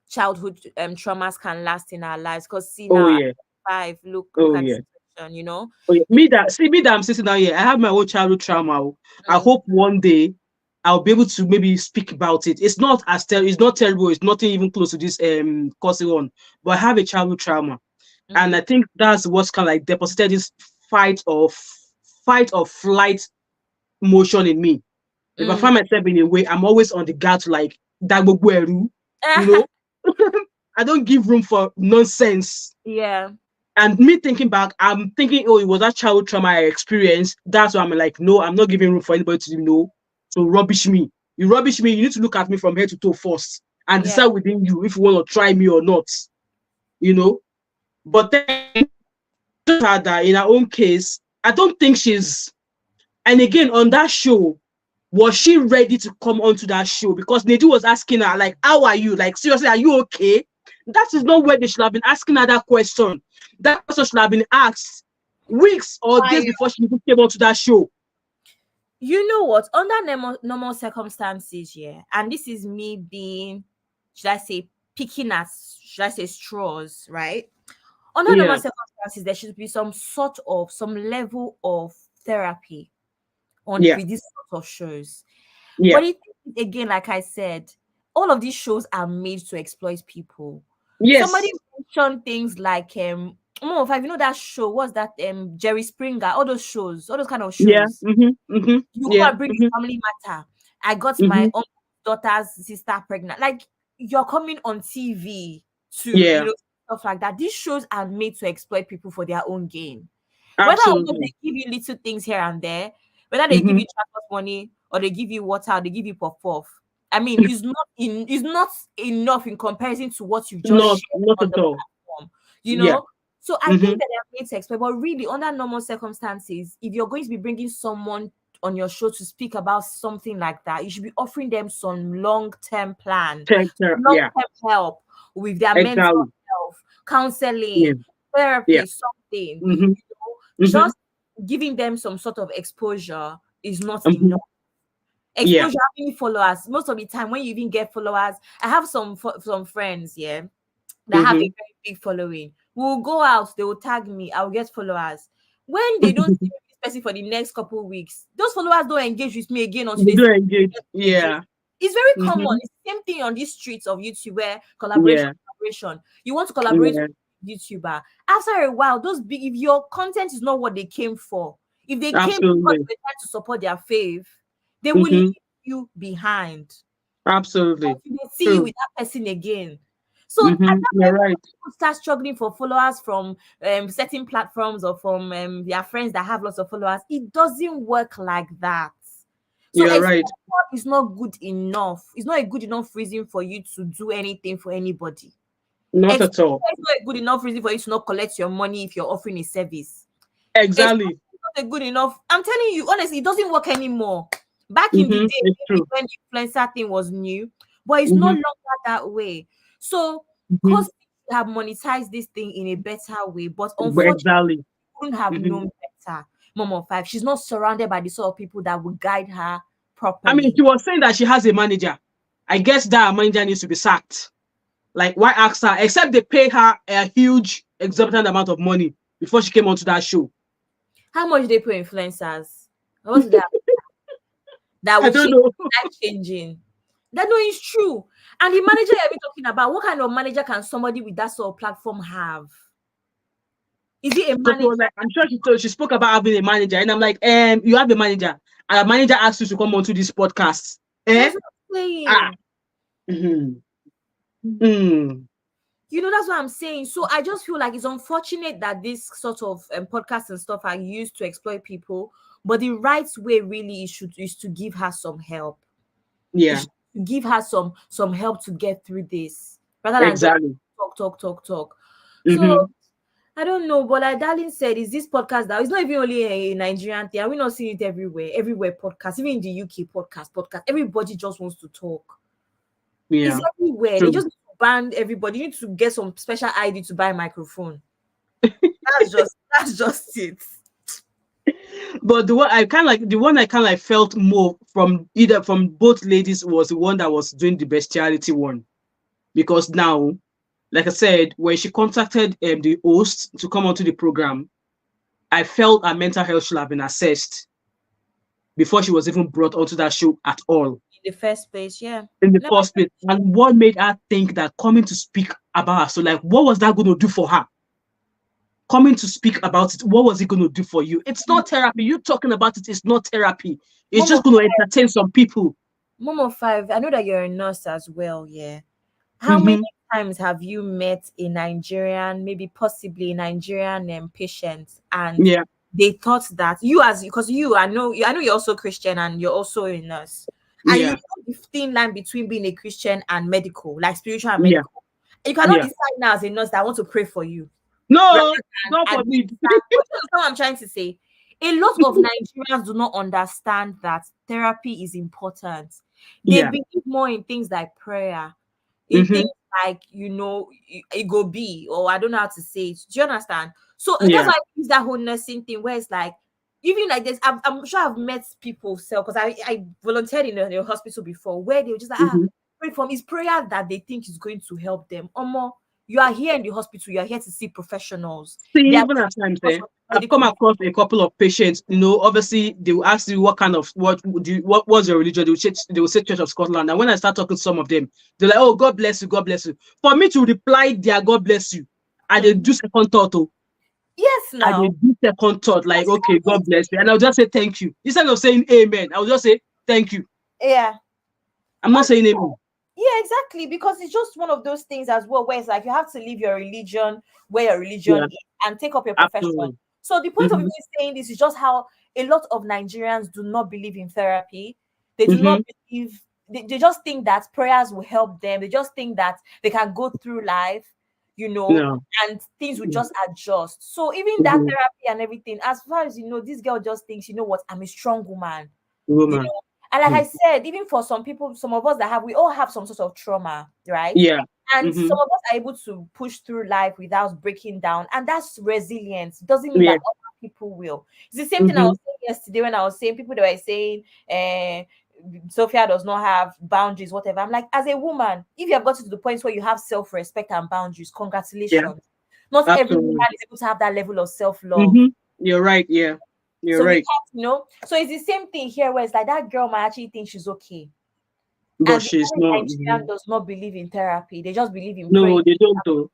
childhood traumas can last in our lives. Because see Oh now, at yeah. 5, look Oh at the yeah. situation. Oh, yeah. Me that I'm sitting down here, I have my own childhood trauma. Oh. I Mm, hope one day I'll be able to maybe speak about it. It's not it's not terrible. It's nothing even close to this causing one. But I have a childhood trauma, and mm, I think that's what's kind of like deposited this fight or fight or flight motion in me. If I mm. find myself in a way, I'm always on the guard to like dagbogueru, you know. I don't give room for nonsense. Yeah, And me thinking back, I'm thinking, oh, it was that childhood trauma I experienced. That's why I'm like, no, I'm not giving room for anybody to to rubbish me. You rubbish me, you need to look at me from head to toe first and yeah. decide within you if you want to try me or not, you know. But then just had that in her own case, I don't think she's, and again on that show, was she ready to come onto that show? Because Nedu was asking her, like, how are you? Like, seriously, are you okay? That is not where they should have been asking her that question. That question should have been asked weeks or days Why? before she even came onto that show. You know what? Under normal circumstances, yeah, and this is me being, should I say, picking at, should I say, straws, right? Under normal Yeah, circumstances, there should be some level of therapy on yeah, with these sort of shows. yeah, But again, like I said, all of these shows are made to exploit people. Somebody yes, mentioned things like if you know that show, what's that Jerry Springer, all those shows, all those kind of yeah, shows. You go yeah, and bring the family matter. I got my mm-hmm, own daughter's sister pregnant. Like, you're coming on TV to, yeah, stuff like that. These shows are made to exploit people for their own gain. Whether or not they absolutely. give you little things here and there, Whether they give you transport money or they give you water or they give you puff. I mean, it's not enough in comparison to what you've just shared Not on at the all. platform, you Yeah. know. So I think that they are made to expect, but really, under normal circumstances, if you're going to be bringing someone on your show to speak about something like that, you should be offering them some long-term plan, Yeah. long-term help with their mental Exactly. health, Yeah. counseling, Yeah. therapy, something. Mm-hmm. Mm-hmm. Just giving them some sort of exposure is not Mm-hmm. enough. Yeah. Exposure, having followers. Most of the time, when you even get followers, I have some friends, yeah, that have a Mm-hmm. very big following. We'll go out, they will tag me, I'll get followers. When they don't see this person for the next couple of weeks, those followers don't engage with me again until They they do see engage. me again. Yeah. It's very common. Mm-hmm. It's the same thing on these streets of YouTube where Yeah. collaboration. You want to collaborate Yeah. with YouTuber. After a while, those big, if your content is not what they came for, if they came because Absolutely. they tried to support their fave, they will leave Mm-hmm. you behind. Absolutely. You will see you True. with that person again. So at Mm-hmm. that You're time, right. people start struggling for followers from certain platforms or from their friends that have lots of followers. It doesn't work like that. So You're exposure right. is not good enough. It's not a good enough reason for you to do anything for anybody. Not Exposure at all. is not a good enough reason for you to not collect your money if you're offering a service. It's Exactly. not a good enough. I'm telling you, honestly, it doesn't work anymore. Back in the Mm-hmm. day, It's maybe true. when the influencer thing was new, but it's no Mm-hmm. longer that way. So, Mm-hmm. because have monetized this thing in a better way, but unfortunately, Exactly. wouldn't have Mm-hmm. known better. Mom of 5, she's not surrounded by the sort of people that would guide her I mean, properly. she was saying that she has a manager. I guess that manager needs to be sacked. Like, why ask her? Except they pay her a huge, exorbitant amount of money before she came onto that show. How much they pay influencers? What's that? That I will don't change know. life changing. That no is true. And the manager you're talking about, what kind of manager can somebody with that sort of platform have? Is it a Because she manager? was like, I'm sure she spoke about having a manager, and I'm like, you have a manager, and a manager asked you to come onto this podcast. Eh? That's what I'm Ah. saying. Mm-hmm. Mm. That's what I'm saying. So I just feel like it's unfortunate that this sort of podcasts and stuff are used to exploit people. But the right way really is to give her some help. It Yeah. should give her some help to get through this rather than just Exactly. talk. So Mm-hmm. I don't know, but like Darling said, is this podcast that it's not even only a Nigerian thing. Are we not seeing it everywhere podcast, even in the UK podcast. Everybody just wants to talk. It's Yeah. everywhere. They True. just ban everybody. You need to get some special ID to buy a microphone. That's just it. But the one I kind of like felt more from either from both ladies was the one that was doing the bestiality one, because now, like I said, when she contacted the host to come onto the program, I felt her mental health should have been assessed before she was even brought onto that show at all In the first place, yeah. in the No, first place. And what made her think that coming to speak about her? So, like, what was that going to do for her? Coming to speak about it, what was it going to do for you? It's not therapy. You talking about it is not therapy. It's Mom just of going to entertain some people. Mom of 5, I know that you're a nurse as well, yeah. How many Mm-hmm. times have you met a Nigerian, maybe possibly a Nigerian patient, and Yeah, they thought that you, as because I know you're also Christian and you're also a nurse, and you yeah, know the thin line between being a Christian and medical, like spiritual and yeah, medical. You cannot yeah. decide now as a nurse that I want to pray for you rather No, than God forbid. administer. But you understand what I'm trying to say? A lot of Nigerians do not understand that therapy is important. They Yeah. believe more in things like prayer, in Mm-hmm. things like it go be, or I don't know how to say it. Do you understand? So that's Yeah. why I use that whole nursing thing where it's like, even like this, I'm sure I've met people because I volunteered in a hospital before where they were just like, Mm-hmm. pray for me. It's prayer that they think is going to help them. You are here in the hospital, you are here to see professionals. See, They are even at times, because of I've come medical. across a couple of patients. Obviously, they will ask you what was your religion. They will say Church of Scotland. And when I start talking to some of them, they're like, "Oh, God bless you, God bless you." For me to reply, "Their God bless you," and they do second thought. Oh, Yes, and they now. do second thought, like, That's "Okay, what I'm God bless you," saying. and I'll just say thank you instead of saying Amen. I'll just say thank you. Yeah. I'm not saying Amen. Yeah, exactly. Because it's just one of those things as well, where it's like you have to leave your religion where your religion Yeah, is and take up your profession. absolutely. So the point of Mm-hmm. me saying this is just how a lot of Nigerians do not believe in therapy. They do Mm-hmm. not believe, they just think that prayers will help them. They just think that they can go through life, No. and things will just adjust. So even that Mm-hmm. therapy and everything, as far as this girl just thinks, what, I'm a strong woman, you Woman. know. And like I Mm. said, even for some people, some of us we all have some sort of trauma, right? Yeah. And Mm-hmm. some of us are able to push through life without breaking down. And that's resilience. Doesn't mean Yeah. that other people will. It's the same thing I Mm-hmm. was saying yesterday when I was saying people that were saying, Sophia does not have boundaries, whatever. I'm like, as a woman, if you have gotten to the point where you have self-respect and boundaries, Yeah. congratulations. Not every woman Absolutely. is able to have that level of self-love. Mm-hmm. You're right. Yeah. You're So we right. can't, so it's the same thing here where it's like that girl might actually think she's okay. But And the she's average not. Nigerian does not believe in therapy. They just believe in No, praying. they don't do.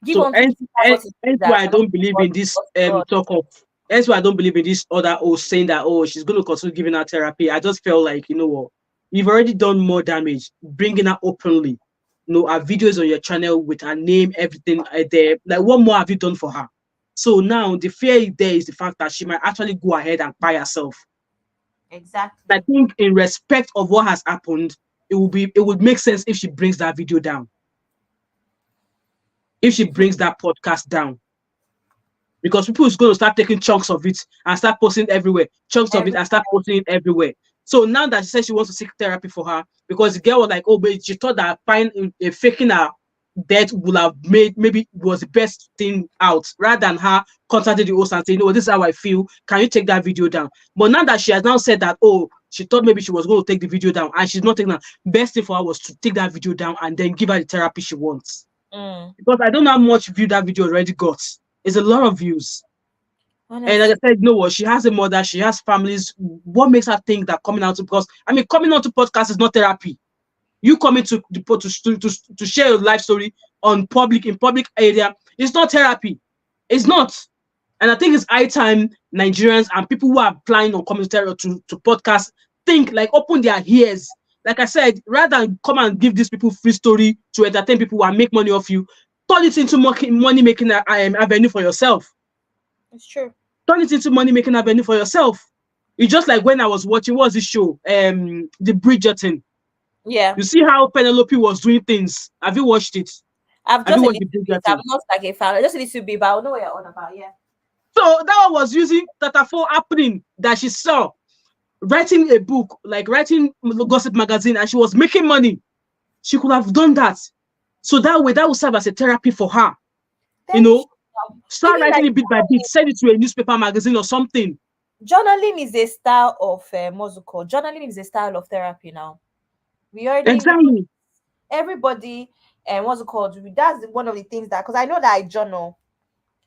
Give So unto Caesar what is hence Caesar's, why I and don't unto believe God in this what is God. talk of hence why I don't believe in this other saying that she's gonna continue giving her therapy. I just felt like, you know what, you've already done more damage bringing her openly. Her videos on your channel with her name, everything there. Like, what more have you done for her? So now the fear there is the fact that she might actually go ahead and buy herself. I Exactly. think in respect of what has happened, it would make sense if she brings that video down, if she brings that podcast down, because people is going to start taking chunks of it and start posting everywhere, chunks of it Every and start posting it everywhere. So now that she said she wants to seek therapy for her, because the girl was like, oh, but she thought that faking her death would have made maybe was the best thing out, rather than her contacting the host and saying, oh, this is how I feel. Can you take that video down? But now that she has now said that, oh, she thought maybe she was going to take the video down and she's not taking that. Best thing for her was to take that video down and then give her the therapy she wants. mm, Because I don't know how much view that video already got. It's a lot of views. And like honestly. I said, you know what? She has a mother, she has families. What makes her think that coming out to, because I mean, coming on to podcast is not therapy. You coming to the to share your life story in public area, it's not therapy. It's not. And I think it's high time Nigerians and people who are applying on commentary to podcast think, like, open their ears. Like I said, rather than come and give these people free story to entertain people and make money off you, turn it into money making avenue for yourself. It's true. Turn it into money making avenue for yourself. It's just like when I was watching, what was this show? The Bridgerton. Yeah. You see how Penelope was doing things. Have you watched it? I've Have just you a watched little the bit. I'm Bridgerton? not like a fan. Just a little bit, but I know what you're on about. Yeah. So that one was using Tatafo happening that she saw, writing a book, like writing gossip magazine, and she was making money. She could have done that. So that way, that would serve as a therapy for her. You Very know, true. start Even writing like it bit by bit, send it to a newspaper magazine or something. journaling is a style of what's it called? Journaling is a style of therapy now. We Exactly. everybody and what's it called? That's one of the things that, because I know that I journal,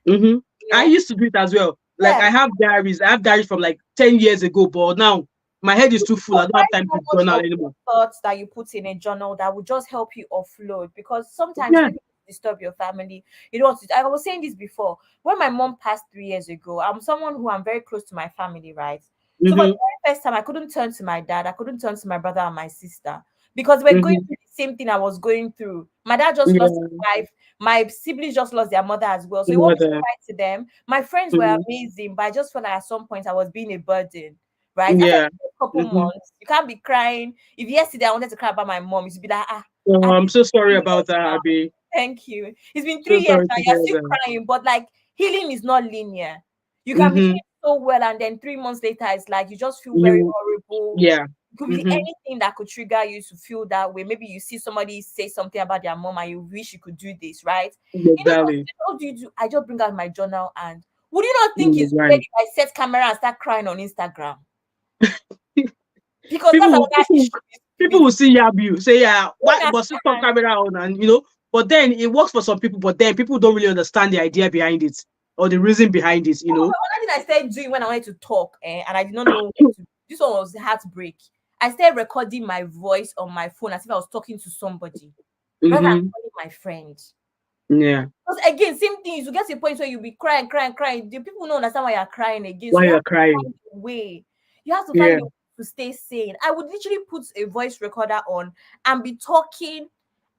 Mm-hmm. you I know. used to do it as well. Like, Yeah. I have diaries. I have diaries from like 10 years ago, but now my head is too full. I don't have Write time so to much journal of anymore. your thoughts that you put in a journal that will just help you offload, because sometimes Yeah. you disturb your family. You don't want to. I was saying this before. When my mom passed 3 years ago, I'm someone who I'm very close to my family, right? So for the Mm-hmm. very first time, I couldn't turn to my dad, I couldn't turn to my brother and my sister, because we're going Mm-hmm. through the same thing I was going through. My dad just lost Yeah. his wife, my siblings just lost their mother as well. So you want me to Mother. write to them? My friends were Mm-hmm. amazing, but I just felt like at some point I was being a burden, right? After Yeah. a couple Mm-hmm. months, you can't be crying. If yesterday I wanted to cry about my mom, you should be like, Oh, at I'm least so sorry 3 years about that, now. Abby. Thank you. It's been So 3 years sorry now. to You're hear still that. crying, but like healing is not linear. You can be Mm-hmm. feeling so well, and then 3 months later, it's like you just feel very You, horrible. yeah. It could be Mm-hmm. anything that could trigger you to feel that way. Maybe you see somebody say something about their mom and you wish you could do this, right? Exactly. What do you do? I just bring out my journal, and would you not think it's weird Right. if I set camera and start crying on Instagram? Because that's people another people issue people with will see you say, yeah, you why, but still turn understand. camera on, and but then it works for some people, but then people don't really understand the idea behind it or the reason behind it, But another thing I started doing when I wanted to talk, and I did not know what to. This one was heartbreak. I started recording my voice on my phone as if I was talking to somebody rather than Mm-hmm. calling my friend. Yeah. Because again, same thing. You get to a point where you'll be crying, crying, crying. The people don't understand why you're crying again. So Why you have you're to crying? find a way. You have to Yeah. find a way to stay sane. I would literally put a voice recorder on and be talking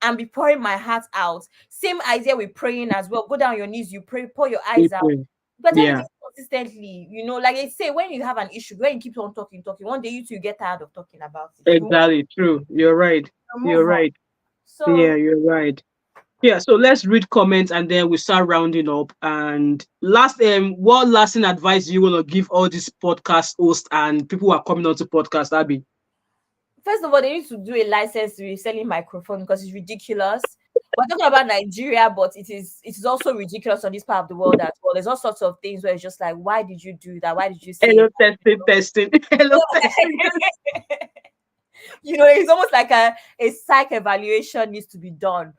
and be pouring my heart out. Same idea with praying as well. Go down on your knees, you pray, pour your eyes out. People. But tell me, Yeah. this consistently, like they say, when you have an issue, when you keep on talking, one day you get tired of talking about it. Exactly. True. You're right. You're Move on. right. So Yeah, you're right. Yeah, so let's read comments and then we start rounding up. And what lasting advice do you want to give all these podcast hosts and people who are coming on to podcast, Abby? first of all, they need to do a license to reselling microphone because it's ridiculous. We're talking about Nigeria, but it is also ridiculous on this part of the world as well. There's all sorts of things where it's just like, why did you do that? Why did you say Hello, that? testing, testing. Hello, testing. It's almost like a psych evaluation needs to be done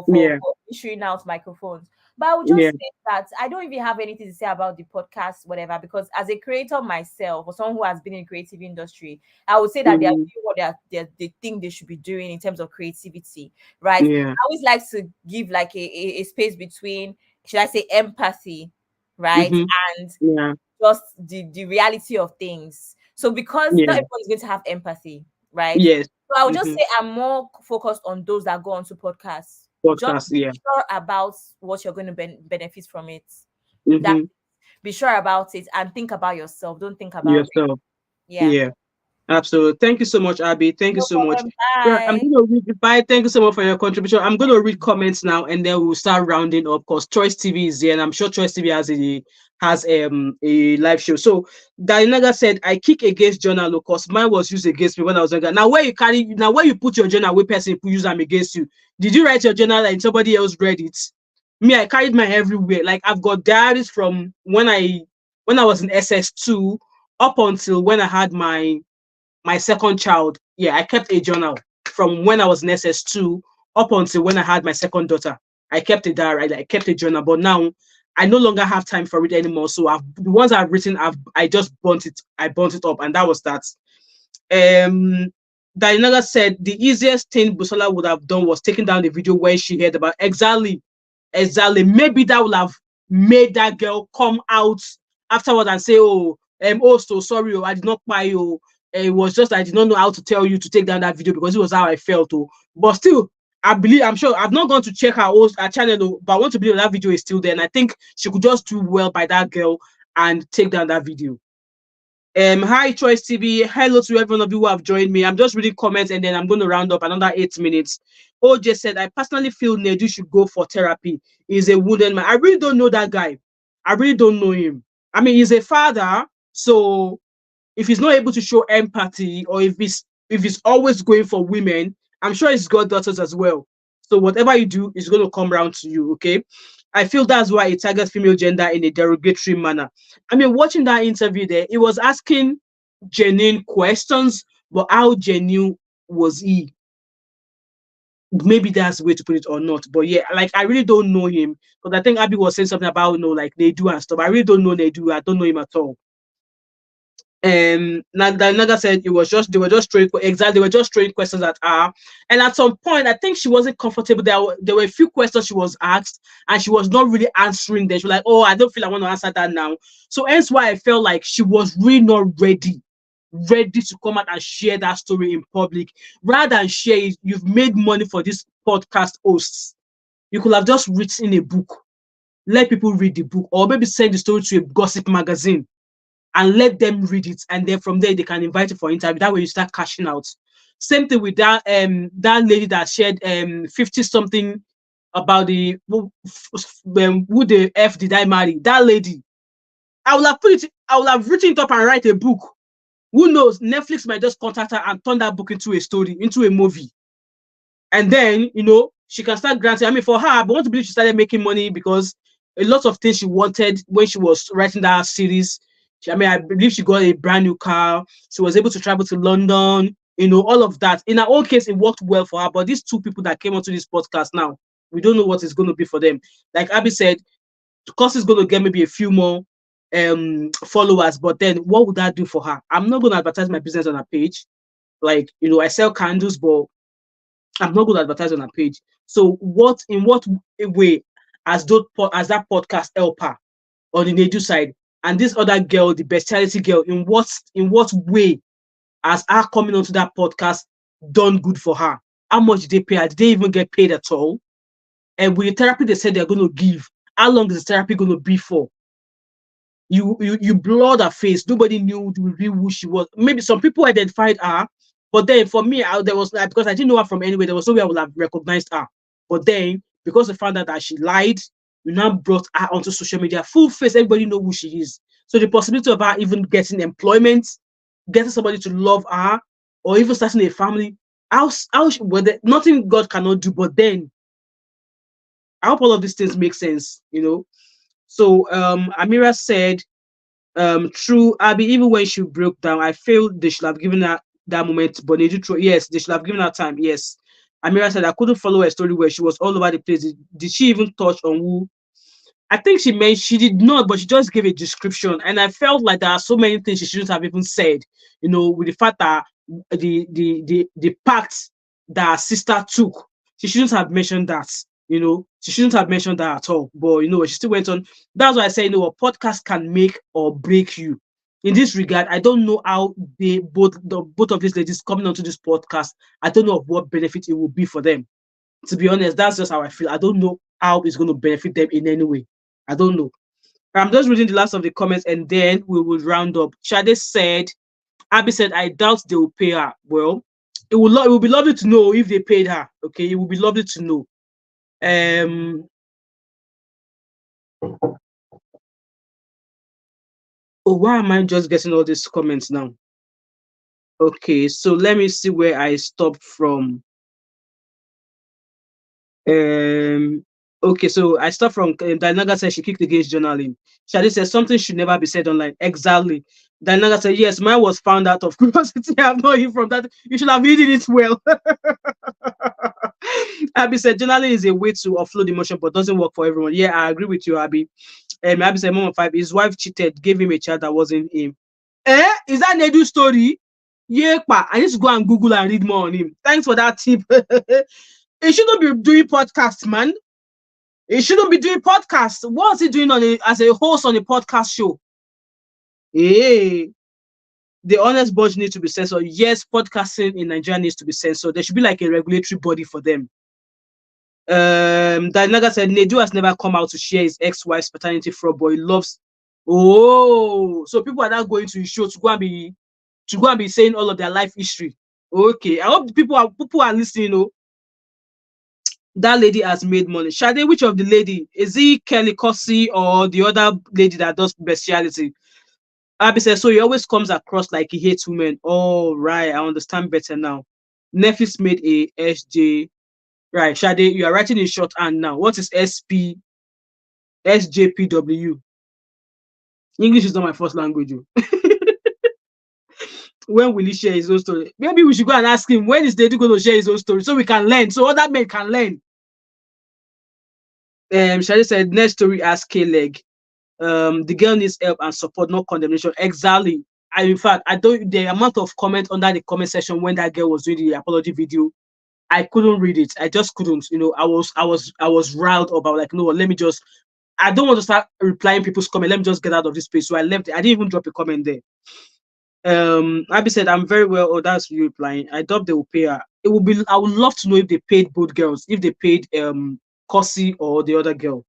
Yeah, for issuing out microphones. But I would just yeah. say that I don't even have anything to say about the podcast, whatever, because as a creator myself, or someone who has been in creative industry, I would say that they are Mhm. doing what they think they should be doing in terms of creativity, right? Yeah. I always like to give like a space between, should I say, empathy, right, Mm-hmm. and Yeah. just the reality of things. So because not Yeah. everyone's going to have empathy, right? Yes. So I would just Mm-hmm. say I'm more focused on those that go onto podcasts. Just Podcast. be Yeah. sure about what you're going to benefit from it. That Mm-hmm. Be sure about it and think about yourself. Don't think about it. Yourself. Yeah. Yeah. Absolutely. Thank you so much, Abby. Thank you No so much. problem. Right, I'm Bye. going to read bye. Thank you so much for your contribution. I'm going to read comments now, and then we'll start rounding up because Choice TV is here, and I'm sure Choice TV has a live show. So Dalinaga said, "I kick against journal because mine was used against me when I was younger. Where you put your journal, where person put use them against you? Did you write your journal and somebody else read it? Me, I carried mine everywhere. Like I've got diaries from when I was in SS2 up until when I had my second child. Yeah, I kept a journal from when I was in SS2 up until when I had my second daughter. I kept a diary, I kept a journal, but now I no longer have time for it anymore. So the ones I've written, I just burnt it up, and that was that. Um, Diana said the easiest thing Busola would have done was taking down the video when she heard about exactly. Maybe that would have made that girl come out afterward and say, "Oh, so sorry, I did not buy you. It was just I did not know how to tell you to take down that video because it was how I felt." Oh, but still, I'm sure I've not gone to check her channel, but I want to believe that video is still there, and I think she could just do well by that girl and take down that video. Hi Choice TV. Hello to every one of you who have joined me. I'm just reading comments and then I'm going to round up another 8 minutes. OJ said, I personally feel Nedu should go for therapy. He's a wounded man. I really don't know that guy. I really don't know him. I mean, he's a father, so if he's not able to show empathy or if he's always going for women, I'm sure he's got daughters as well. So whatever you do is going to come round to you, okay? I feel that's why it targets female gender in a derogatory manner. I mean, watching that interview there, it was asking genuine questions, but how genuine was he? Maybe that's the way to put it or not. But yeah, like I really don't know him because I think Abby was saying something about like they do and stuff. I really don't know they do. I don't know him at all. Naga said it was just they were just throwing questions at her, and at some point I think she wasn't comfortable. There were a few questions she was asked and she was not really answering them. She was like, oh, I don't feel I want to answer that now. So hence why I felt like she was really not ready to come out and share that story in public. Rather than share it, you've made money for these podcast hosts. You could have just written a book, let people read the book, or maybe send the story to a gossip magazine and let them read it, and then from there they can invite you for interview. That way you start cashing out. Same thing with that lady that shared 50 something about who the F did I marry. That lady, I will have written it up and write a book. Who knows? Netflix might just contact her and turn that book into a story, into a movie. And then, she can start granting. I mean, for her, I want to believe she started making money because a lot of things she wanted when she was writing that series. I believe she got a brand new car. She was able to travel to London, all of that. In her own case, it worked well for her. But these two people that came onto this podcast now, we don't know what it's going to be for them. Like Abby said, the course is going to get maybe a few more followers. But then what would that do for her? I'm not going to advertise my business on her page. Like, I sell candles, but I'm not going to advertise on her page. So in what way has that podcast help her on the Nedu side? And this other girl, the bestiality girl, in what way has her coming onto that podcast done good for her? How much did they pay her? Did they even get paid at all? And with the therapy they said they're going to give, how long is the therapy going to be for? you blurred her face. Nobody knew really who she was. Maybe some people identified her, but then for me, there was because I didn't know her from anywhere. There was no way I would have recognized her. But then because they found out that she lied, we now brought her onto social media, full face. Everybody know who she is. So the possibility of her even getting employment, getting somebody to love her, or even starting a family, nothing God cannot do. But then I hope all of these things make sense, So Amira said, true, Abby, even when she broke down, I feel they should have given her that moment, but they do true. Yes, they should have given her time. Yes. Amira said, I couldn't follow her story where she was all over the place. Did she even touch on who? I think she did not, but she just gave a description. And I felt like there are so many things she shouldn't have even said, with the fact that the pact that her sister took, she shouldn't have mentioned that. She shouldn't have mentioned that at all. But she still went on. That's why I say, a podcast can make or break you. In this regard, I don't know how both of these ladies coming onto this podcast, I don't know of what benefit it will be for them. To be honest, that's just how I feel. I don't know how it's going to benefit them in any way. I don't know. I'm just reading the last of the comments and then we will round up. Shade said, Abby said, I doubt they will pay her. Well, it will be lovely to know if they paid her. Okay, it will be lovely to know. Oh, why am I just getting all these comments now? Okay, so let me see where I stopped from. Okay, so I start from Dinaga said she kicked against journaling. Shadi said something should never be said online. Exactly. Dinaga said, yes, mine was found out of curiosity. I've not heard from that. You should have hidden it well. Abby said journaling is a way to offload emotion, but doesn't work for everyone. Yeah, I agree with you, Abby. Abby said, Mom of 5, his wife cheated, gave him a child that wasn't him. Is that Nedu story? Yeah, I need to go and Google and read more on him. Thanks for that tip. He shouldn't be doing podcasts, man. He shouldn't be doing podcasts. What's he doing as a host on a podcast show? Hey, the honest budget needs to be censored. Yes, podcasting in Nigeria needs to be censored. There should be like a regulatory body for them. Danaga said Nedu has never come out to share his ex-wife's paternity fraud, but he loves. Oh, so people are now going to his show to go and be saying all of their life history. Okay, I hope people are listening. That lady has made money. Shade, which of the lady? Is it Kelly Cossey or the other lady that does bestiality? Abby says, so he always comes across like he hates women. Oh, right. I understand better now. Netflix made a SJ. Right, Shade, you are writing in shorthand now. What is SJPW? English is not my first language. When will he share his own story? Maybe we should go and ask him, when is Dedu going to share his own story so we can learn, so other men can learn. Shade said, next story as K-leg. The girl needs help and support, not condemnation. Exactly. In fact, I don't. The amount of comment under the comment section when that girl was doing the apology video, I couldn't read it. I just couldn't. I was riled about like, let me just. I don't want to start replying people's comment. Let me just get out of this space. So I left. I didn't even drop a comment there. Abby said, I'm very well. Oh, that's you replying. I doubt they will pay her. It will be. I would love to know if they paid both girls. If they paid Cossey or the other girl.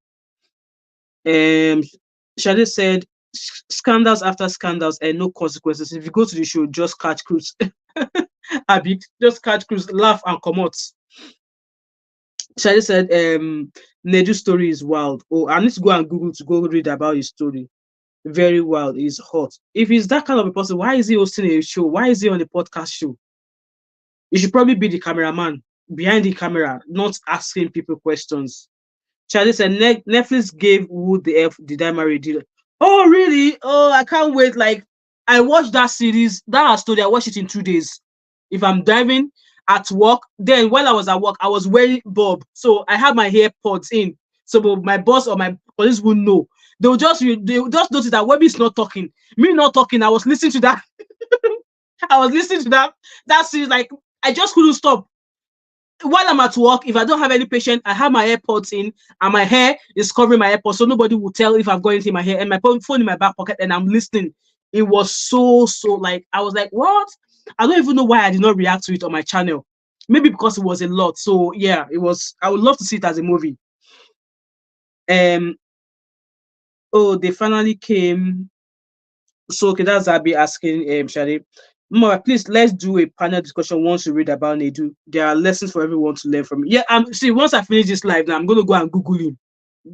Shade said, scandals after scandals and no consequences. If you go to the show, just catch cruise. Abby, just catch cruise, laugh and come out. Shade said, Nedu's story is wild. Oh, I need to go and Google to go read about his story. Very wild. He's hot. If he's that kind of a person, why is he hosting a show? Why is he on a podcast show? He should probably be the cameraman behind the camera, not asking people questions. Charlie said Netflix gave Who the F Did I Marry? Oh, really? Oh, I can't wait. Like, I watched that series, that story. I watched it in 2 days. If I'm driving at work, then while I was at work, I was wearing bob. So I had my AirPods in. So my boss or my colleagues will know. They'll just notice that Webby's not talking. Me not talking. I was listening to that. I was listening to that series. Like, I just couldn't stop. While I'm at work, if I don't have any patient, I have my AirPods in and my hair is covering my AirPods, so nobody will tell if I've got anything in my hair, and my phone in my back pocket, and I'm listening. It was so like, I was like, what? I don't even know why I did not react to it on my channel. Maybe because it was a lot. So yeah, it was. I would love to see it as a movie. Oh, they finally came. So okay, that's Abby asking Shadi. More, please let's do a panel discussion once you read about Nedu. There are lessons for everyone to learn from. Yeah, see, once I finish this live now, I'm gonna go and Google him.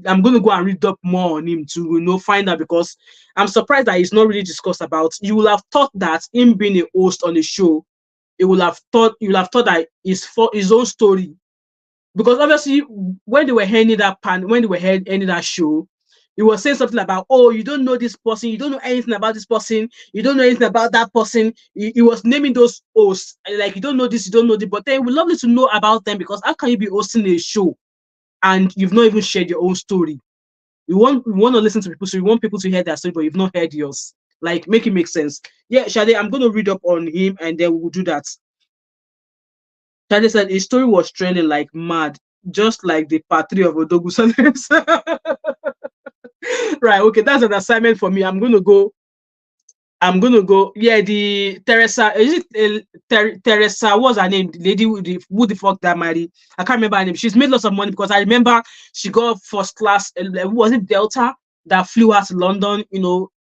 I'm gonna go and read up more on him to find out, because I'm surprised that he's not really discussed about. You will have thought that him being a host on the show, you will have thought that it's for his own story, because obviously when they were ending that ending that show, he was saying something about, oh, you don't know this person, you don't know anything about this person, you don't know anything about that person. He was naming those hosts, like, you don't know this, you don't know this, but then we love to know about them, because how can you be hosting a show and you've not even shared your own story? We want to listen to people, so we want people to hear their story, but you've not heard yours. Like, make it make sense. Yeah, Shade, I'm going to read up on him and then we'll do that. Shade said his story was trending like mad, just like the part 3 of Odogu Silence. Right, okay, that's an assignment for me. I'm gonna go. Yeah, the Teresa, is it Teresa? What's her name? The lady who the fuck that married? I can't remember her name. She's made lots of money, because I remember she got first class. Was it Delta that flew her to London?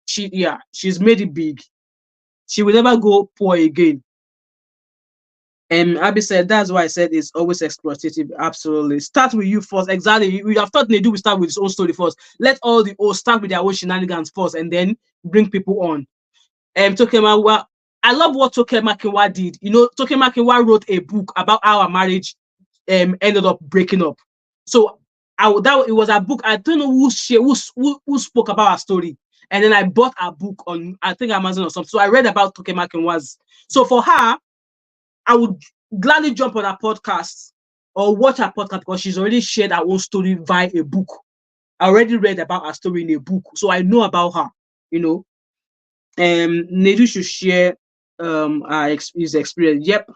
She's made it big. She will never go poor again. Abby said that's why I said it's always exploitative. Absolutely. Start with you first. Exactly. We have thought Nedu will start with his own story first. Let all the hosts start with their own shenanigans first, and then bring people on. Tokemawa, I love what Tokemakiwa did. Tokemakiwa wrote a book about how our marriage ended up breaking up. So it was a book. I don't know who spoke about our story. And then I bought a book on, I think, Amazon or something. So I read about Tokemakiwa's. So for her, I would gladly jump on her podcast or watch her podcast, because she's already shared her own story via a book. I already read about her story in a book, so I know about her. Nedu should share his experience. Yep.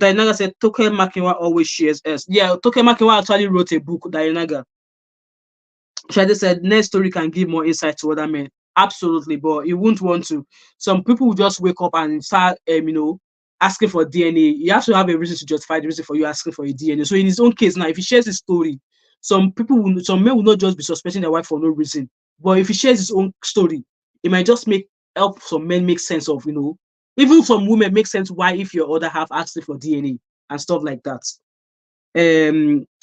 Dainaga said Toke Makiwa always shares us. Yeah, Toke Makiwa actually wrote a book, Dainaga. Shade said next story can give more insight to other men. Absolutely, but you wouldn't want to. Some people will just wake up and start asking for DNA. You have to have a reason to justify the reason for you asking for a DNA. So in his own case now, if he shares his story, some men will not just be suspecting their wife for no reason. But if he shares his own story, it might just help some men make sense of, even some women make sense why, if your other half asking for DNA and stuff like that.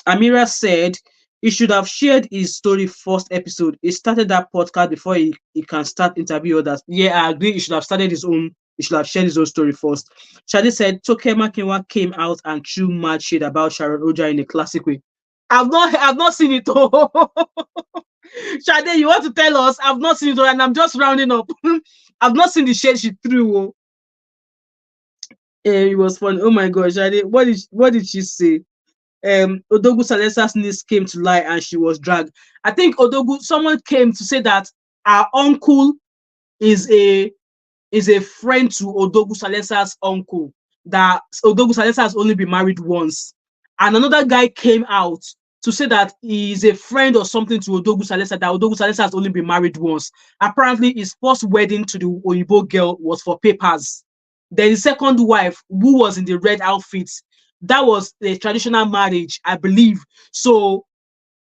Amira said he should have shared his story first episode. He started that podcast before he can start interview others. Yeah, I agree. He should have started his own. He should have shared his own story first. Shadi said Toke Makinwa came out and threw mad shit about Sharon Oja in a classic way. I've not seen it all. Shade, you want to tell us? I've not seen it all, and I'm just rounding up. I've not seen the shade she threw. It was fun. Oh my gosh, Shade, what did she say? Odogu Salesa's niece came to lie and she was dragged. I think someone came to say that our uncle is a friend to Odogu Salesa's uncle, that Odogu Salesa has only been married once. And another guy came out to say that he is a friend or something to Odogu Salesa, that Odogu Salesa has only been married once. Apparently, his first wedding to the Oyibo girl was for papers. Then the second wife, who was in the red outfit, that was a traditional marriage, I believe. So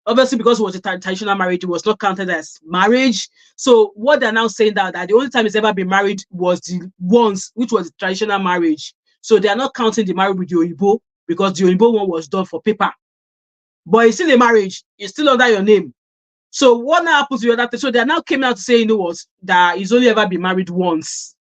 obviously, because it was a traditional marriage, it was not counted as marriage. So what they're now saying that the only time he's ever been married was the once, which was a traditional marriage. So they are not counting the marriage with the Oyibo, because the Oyibo one was done for paper. But it's still a marriage. It's still under your name. So what now happens to the other thing? So they now came out to say, that he's only ever been married once.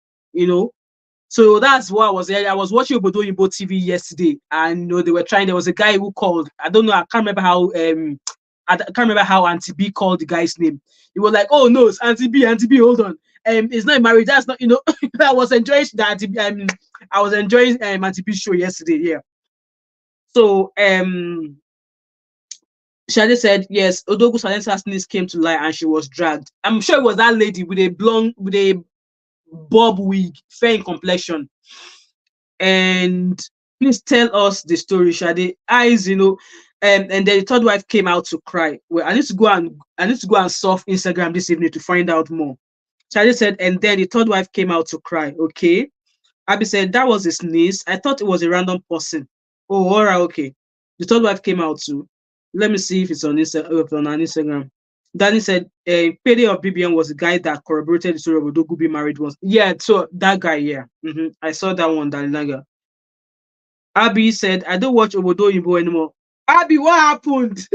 So that's what I was there. I was watching Obodo Oyinbo TV yesterday, and they were trying. There was a guy who called. I don't know. I can't remember how. I can't remember how Auntie B called the guy's name. He was like, "Oh no, it's Auntie B. Auntie B, hold on. It's not married. That's not. I was enjoying that. I was enjoying Auntie B's show yesterday. Yeah. So Shade said yes. Odogu Salensa's niece came to lie and she was dragged. I'm sure it was that lady with a bob wig, fair in complexion. And please tell us the story, Shade. Eyes, and then the third wife came out to cry. Well, I need to go and surf Instagram this evening to find out more. Shade said, and then the third wife came out to cry. Okay. Abby said that was his niece. I thought it was a random person. Oh, all right, okay. The third wife came out too. Let me see if it's on Instagram. Danny said a payday of BBM was the guy that corroborated the story of Odogu being married once. Yeah, so that guy, yeah. I saw that one, Dalinaga. Abby said, I don't watch Obodo Yimbo anymore. Abby, what happened?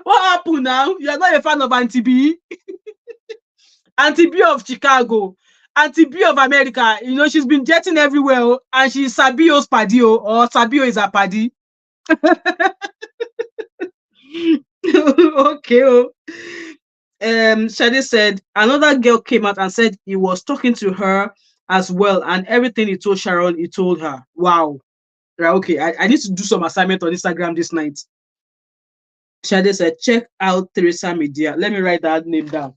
What happened now? You're not a fan of Auntie B? Auntie B of Chicago, Auntie B of America. You know, she's been jetting everywhere, and she's Sabio's paddy, or Sabio is a paddy. Okay. Shadi said another girl came out and said he was talking to her as well, and everything he told Sharon, he told her. Wow. Right, okay. I need to do some assignment on Instagram this night. Shadi said, check out Teresa Media. Let me write that name down.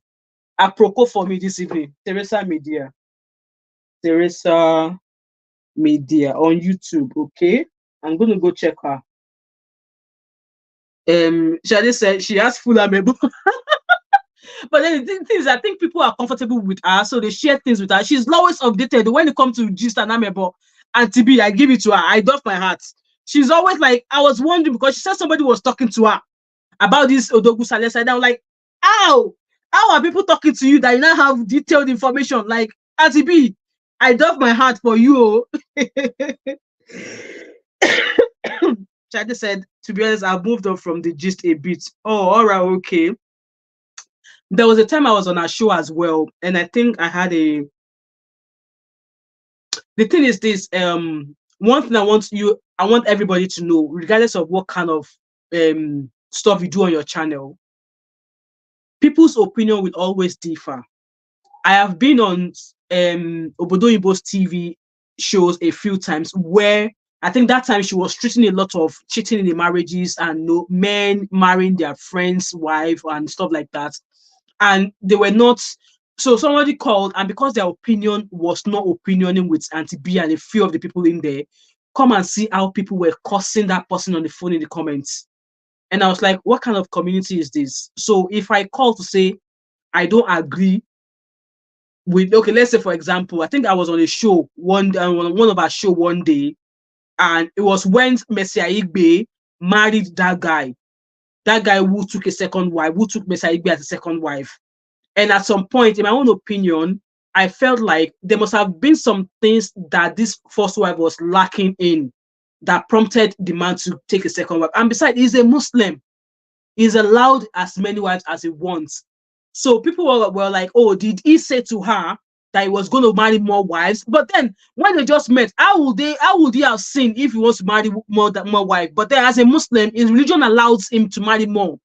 Apropos for me this evening. Teresa Media. Teresa Media on YouTube. Okay. I'm gonna go check her. Shadi said she has full amebo. But then the thing is, I think people are comfortable with her, so they share things with her. She's always updated when it comes to gist and amebo. And TB, I give it to her. I doff my heart. She's always like, I was wondering because she said somebody was talking to her about this Odogu Salesa. And I'm like, how are people talking to you that you now have detailed information? Like, Auntie B, I doff my heart for you. Chadi said, to be honest, I've moved on from the gist a bit. Oh, all right, okay. There was a time I was on a show as well, and I think I had a. The thing is this. One thing I want everybody to know, regardless of what kind of stuff you do on your channel, people's opinion will always differ. I have been on Obodo Ibo's TV shows a few times where I think that time she was treating a lot of cheating in the marriages and men marrying their friends' wife and stuff like that. And they were not. So somebody called, and because their opinion was not opinioning with Auntie B and a few of the people in there, come and see how people were cursing that person on the phone in the comments. And I was like, what kind of community is this? So if I call to say I don't agree with, okay, let's say for example, I think I was on a show one of our show one day, and it was when Messia Igbe married that guy who took a second wife, who took Messia Igbe as a second wife. And at some point, in my own opinion, I felt like there must have been some things that this first wife was lacking in that prompted the man to take a second wife. And besides, he's a Muslim. He's allowed as many wives as he wants. So people were like, oh, did he say to her that he was going to marry more wives? But then when they just met, how would he have sinned if he wants to marry more wives? But then as a Muslim, his religion allows him to marry more.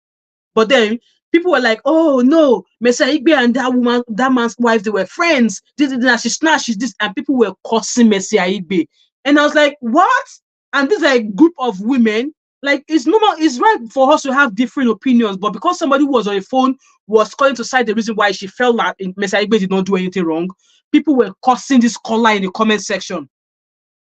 But then people were like, oh no, Messiah Igbe and that man's wife, they were friends. She snatched this, and people were cursing Messiah Igbe. And I was like, what? And this is a group of women. Like, it's normal, it's right for us to have different opinions, but because somebody who was on the phone was calling to cite the reason why she felt that Messiah Igbe did not do anything wrong, people were cursing this caller in the comment section.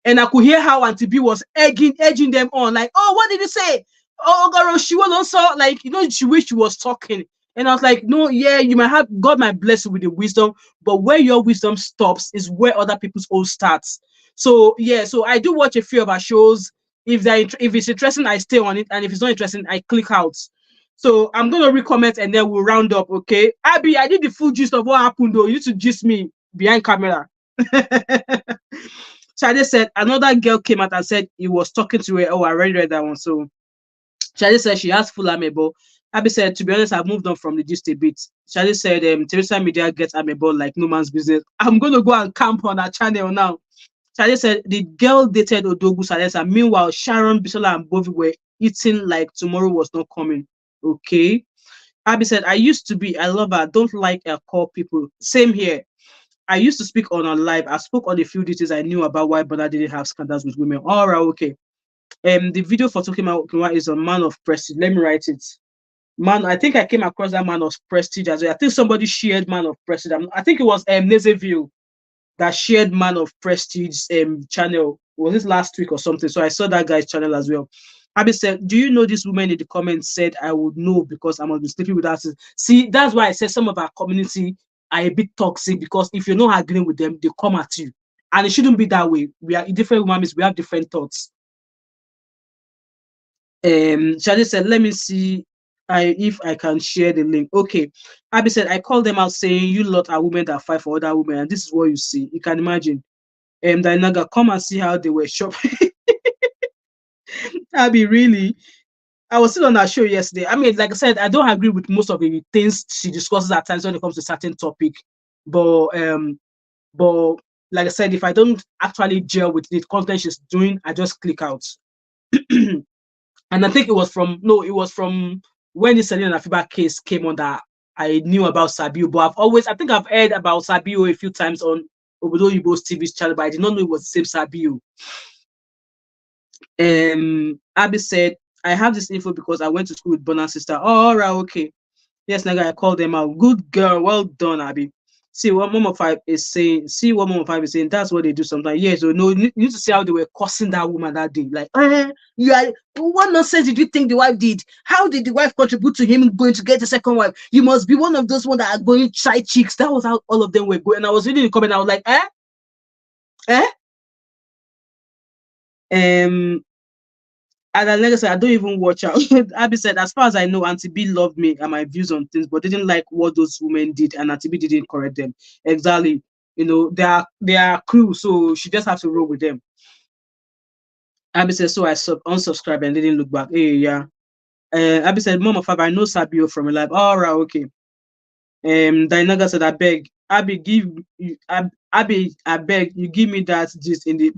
And I could hear how Auntie B was edging them on, like, oh, what did you say? Oh, girl, she was also like, she wished she was talking. And I was like, no, yeah, you might have, God might bless you with the wisdom, but where your wisdom stops is where other people's own starts. So, yeah, so I do watch a few of our shows. If it's interesting, I stay on it. And if it's not interesting, I click out. So I'm going to recommend and then we'll round up, okay? Abby, I did the full gist of what happened, though. You need to gist me behind camera. Shade said another girl came out and said he was talking to her. Oh, I already read that one. So Shade said she has full amebo. Abby said, to be honest, I've moved on from the gist a bit. Shade said Teresa Media gets amebo like no man's business. I'm going to go and camp on her channel now. Shade said the girl dated Odogu Salesa. Meanwhile, Sharon, Bisola, and Bovi were eating like tomorrow was not coming. Okay. Abby said, I love her. Don't like her call people. Same here. I used to speak on her live. I spoke on the few details I knew about why Brother didn't have scandals with women. All right, okay. The video for talking about Okinawa is on Man of Prestige. Let me write it. I think I came across that Man of Prestige as well. I think somebody shared Man of Prestige. I think it was Nezeville that shared Man of Prestige channel. Was this last week or something? So I saw that guy's channel as well. Abby said, do you know this woman in the comments said I would know because I must be sleeping with her? See, that's why I said some of our community are a bit toxic, because if you're not agreeing with them, they come at you. And it shouldn't be that way. We are different women, we have different thoughts. Shadi said, let me see if I can share the link. Okay. Abby said, I called them out saying you lot are women that fight for other women, and this is what you see. You can imagine. Dainaga, come and see how they were shopping. Abby, really? I was still on our show yesterday. I mean, like I said, I don't agree with most of the things she discusses at times when it comes to certain topic. But like I said, if I don't actually gel with the content she's doing, I just click out. And I think it was from when the Selena Nafiba case came on that I knew about Sabio. But I think I've heard about Sabio a few times on Obodo Yibo's TV channel, but I did not know it was the same Sabio. Abby said, I have this info because I went to school with Bona's sister. Oh, all right, okay. Yes, Naga, I called them out. Good girl, well done, Abby. See what Mom5 is saying. That's what they do sometimes. Yes, so no, you need to see how they were cursing that woman that day. Like, what nonsense did you think the wife did? How did the wife contribute to him going to get a second wife? You must be one of those ones that are going side chicks. That was how all of them were going. And I was reading the comment. I was like, And then, like I said, I don't even watch out. Abby said, as far as I know, Auntie B loved me and my views on things, but didn't like what those women did, and Auntie B didn't correct them. Exactly. They are crew, so she just has to roll with them. Abby said, so I unsubscribed and didn't look back. Hey, yeah. Abby said, Mom5, I know Sabio from a live. All right, okay. Dainaga said, I beg. Abby, I beg you give me that gist in the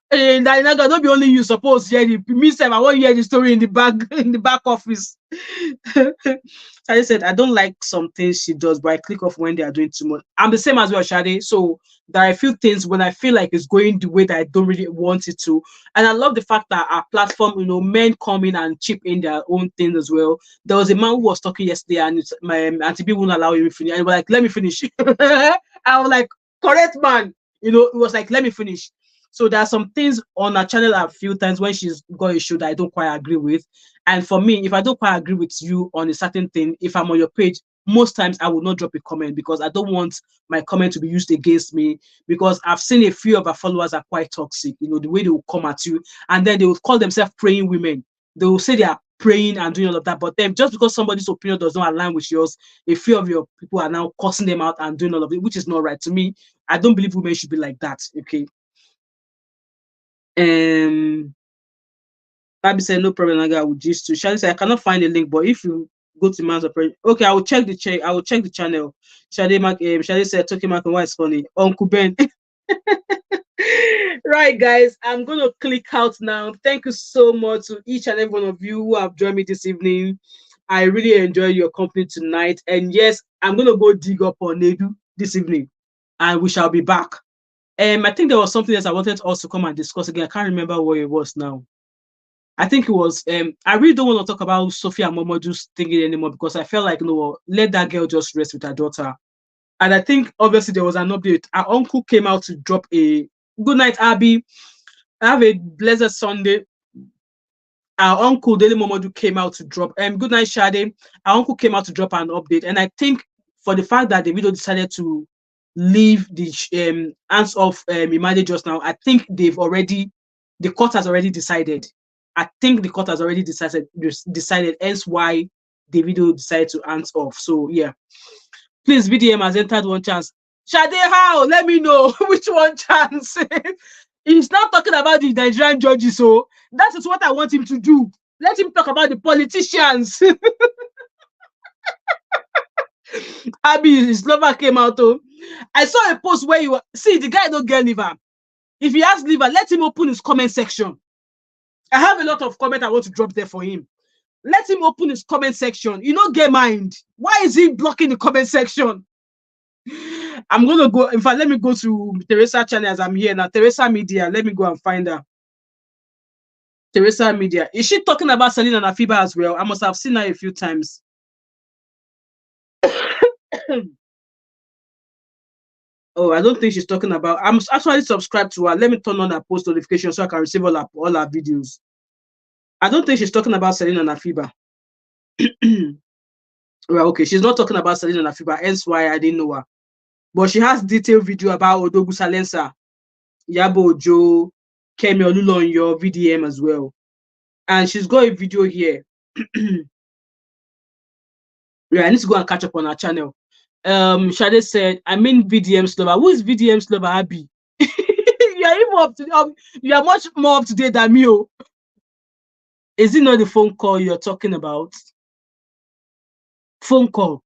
Dainaga, don't be only you supposed to hear the me self. I want to hear the story in the back office. I said I don't like some things she does, but I click off when they are doing too much. I'm the same as well, Shade. So there are a few things when I feel like it's going the way that I don't really want it to. And I love the fact that our platform, men come in and chip in their own things as well. There was a man who was talking yesterday, and my Auntie B wouldn't allow him to finish. And he was like, let me finish. I was like, correct man. It was like, let me finish. So there are some things on her channel a few times when she's got a show that I don't quite agree with. And for me, if I don't quite agree with you on a certain thing, if I'm on your page, most times I will not drop a comment because I don't want my comment to be used against me, because I've seen a few of our followers are quite toxic, the way they will come at you, and then they will call themselves praying women. They will say they are praying and doing all of that, but then just because somebody's opinion does not align with yours, a few of your people are now cursing them out and doing all of it, which is not right. To me, I don't believe women should be like that, okay? Babi said, no problem, I will just to. Shadi said, I cannot find the link, but if you go to man's operation, okay, I will check the channel. Shadi said, talking about why it's funny. Uncle Ben. Right, guys, I'm gonna click out now. Thank you so much to each and every one of you who have joined me this evening. I really enjoy your company tonight. And yes, I'm gonna go dig up on Nedu this evening, and we shall be back. I think there was something else I wanted us to come and discuss again. I can't remember what it was now. I think it was, I really don't want to talk about Sophia Momodu's thinking anymore, because I felt like, let that girl just rest with her daughter. And I think, obviously, there was an update. Our uncle came out to drop a good night, Abby. Have a blessed Sunday. Our uncle, Dele Momodu, came out to drop, good night, Shade. Our uncle came out to drop an update. And I think for the fact that the video decided to leave the hands of Imade just now, I think the court has already decided. I think the court has already decided, hence why the video decided to hands off. So yeah, please, VDM has entered one chance. Shade, how? Let me know which one chance. He's not talking about the Nigerian judges, so that is what I want him to do. Let him talk about the politicians. Abby, his lover came out. I saw a post where the guy don't get liver. If he has liver, let him open his comment section. I have a lot of comment I want to drop there for him. Let him open his comment section. You don't get mind. Why is he blocking the comment section? I'm going to go. In fact, let me go to Teresa channel as I'm here now. Teresa Media. Let me go and find her. Teresa Media. Is she talking about Selena Nafiba as well? I must have seen her a few times. Oh, I don't think she's talking about. I'm actually subscribed to her. Let me turn on her post notification so I can receive all her videos. I don't think she's talking about Selena Nafiba. Well, okay, she's not talking about Selena Nafiba, hence why I didn't know her. But she has detailed video about Odogu Salensa, Yabo Ojo, Kemi Olulonyo, VDM as well. And she's got a video here. Yeah, I need to go and catch up on our channel. Shade said, I mean VDM Slover. Who is VDM Slover, Abby? You are even up to you are much more up to date than me. Oh. Is it not the phone call you're talking about? Phone call.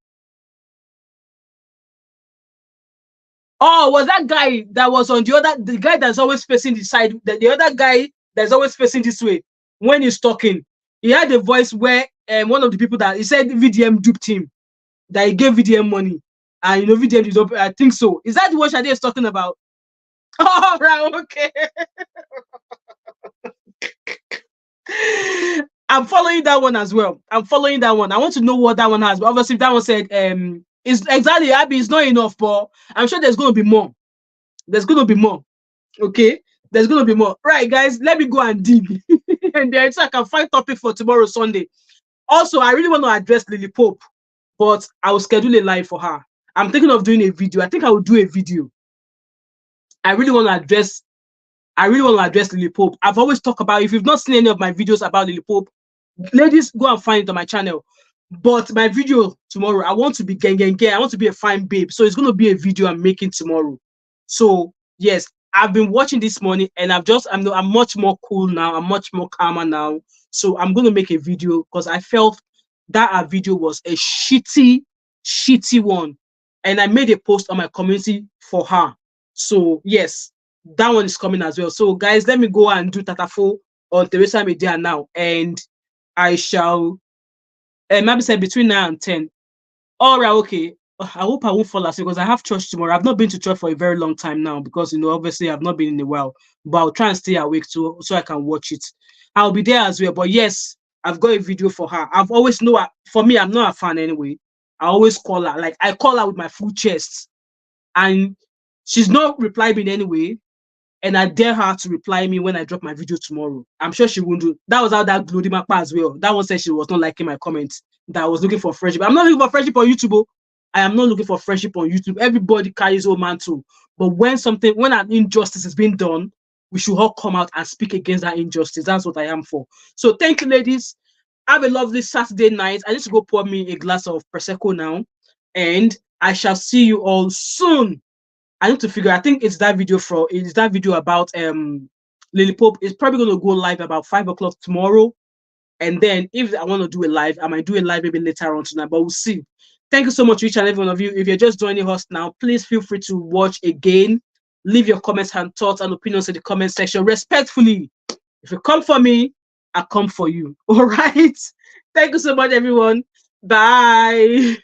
Oh, was that guy that was on the guy that's always facing the side, the other guy that's always facing this way when he's talking? He had a voice where one of the people that he said VDM duped him, that he gave VDM money, and VDM is up. I think so. Is that what Shade is talking about? All right, okay. I'm following that one as well. I'm following that one. I want to know what that one has. But obviously, that one said, it's exactly Abby. It's not enough, but I'm sure there's going to be more. There's going to be more. Okay, there's going to be more. Right, guys. Let me go and dig, and then so I can find topic for tomorrow Sunday. Also, I really want to address Lily Pope, but I will schedule a live for her. I'm thinking of doing a video. I think I will do a video. I really want to address Lily Pope. I've always talked about, if you've not seen any of my videos about Lily Pope, ladies, go and find it on my channel. But my video tomorrow, I want to be gang. I want to be a fine babe. So it's going to be a video I'm making tomorrow. So yes, I've been watching this morning, and I'm much more cool now. I'm much more calmer now. So I'm going to make a video because I felt that our video was a shitty one. And I made a post on my community for her. So yes, that one is coming as well. So guys, let me go and do Tatafo on Teresa Media now, and I shall maybe say between 9 and 10. All right, okay. I hope I won't fall asleep because I have church tomorrow. I've not been to church for a very long time now because obviously I've not been in a while. But I'll try and stay awake so I can watch it. I'll be there as well. But yes, I've got a video for her. I've always know her. For me, I'm not a fan anyway. I always call her. Like I call her with my full chest. And she's not replying me anyway. And I dare her to reply me when I drop my video tomorrow. I'm sure she won't do. That was how that Glodimapa as well. That one said she was not liking my comments, that I was looking for friendship. I'm not looking for friendship on YouTube. Oh. I am not looking for friendship on YouTube. Everybody carries old man too. But when an injustice is being done, we should all come out and speak against that injustice. That's what I am for. So thank you, ladies. Have a lovely Saturday night. I need to go pour me a glass of Prosecco now. And I shall see you all soon. I need to figure. I think it's that video about Lily Pope. It's probably going to go live about 5 o'clock tomorrow, and then if I want to do a live, I might do a live maybe later on tonight. But we'll see. Thank you so much, each and every one of you. If you're just joining us now, please feel free to watch again. Leave your comments and thoughts and opinions in the comment section respectfully. If you come for me, I come for you. All right. Thank you so much, everyone. Bye.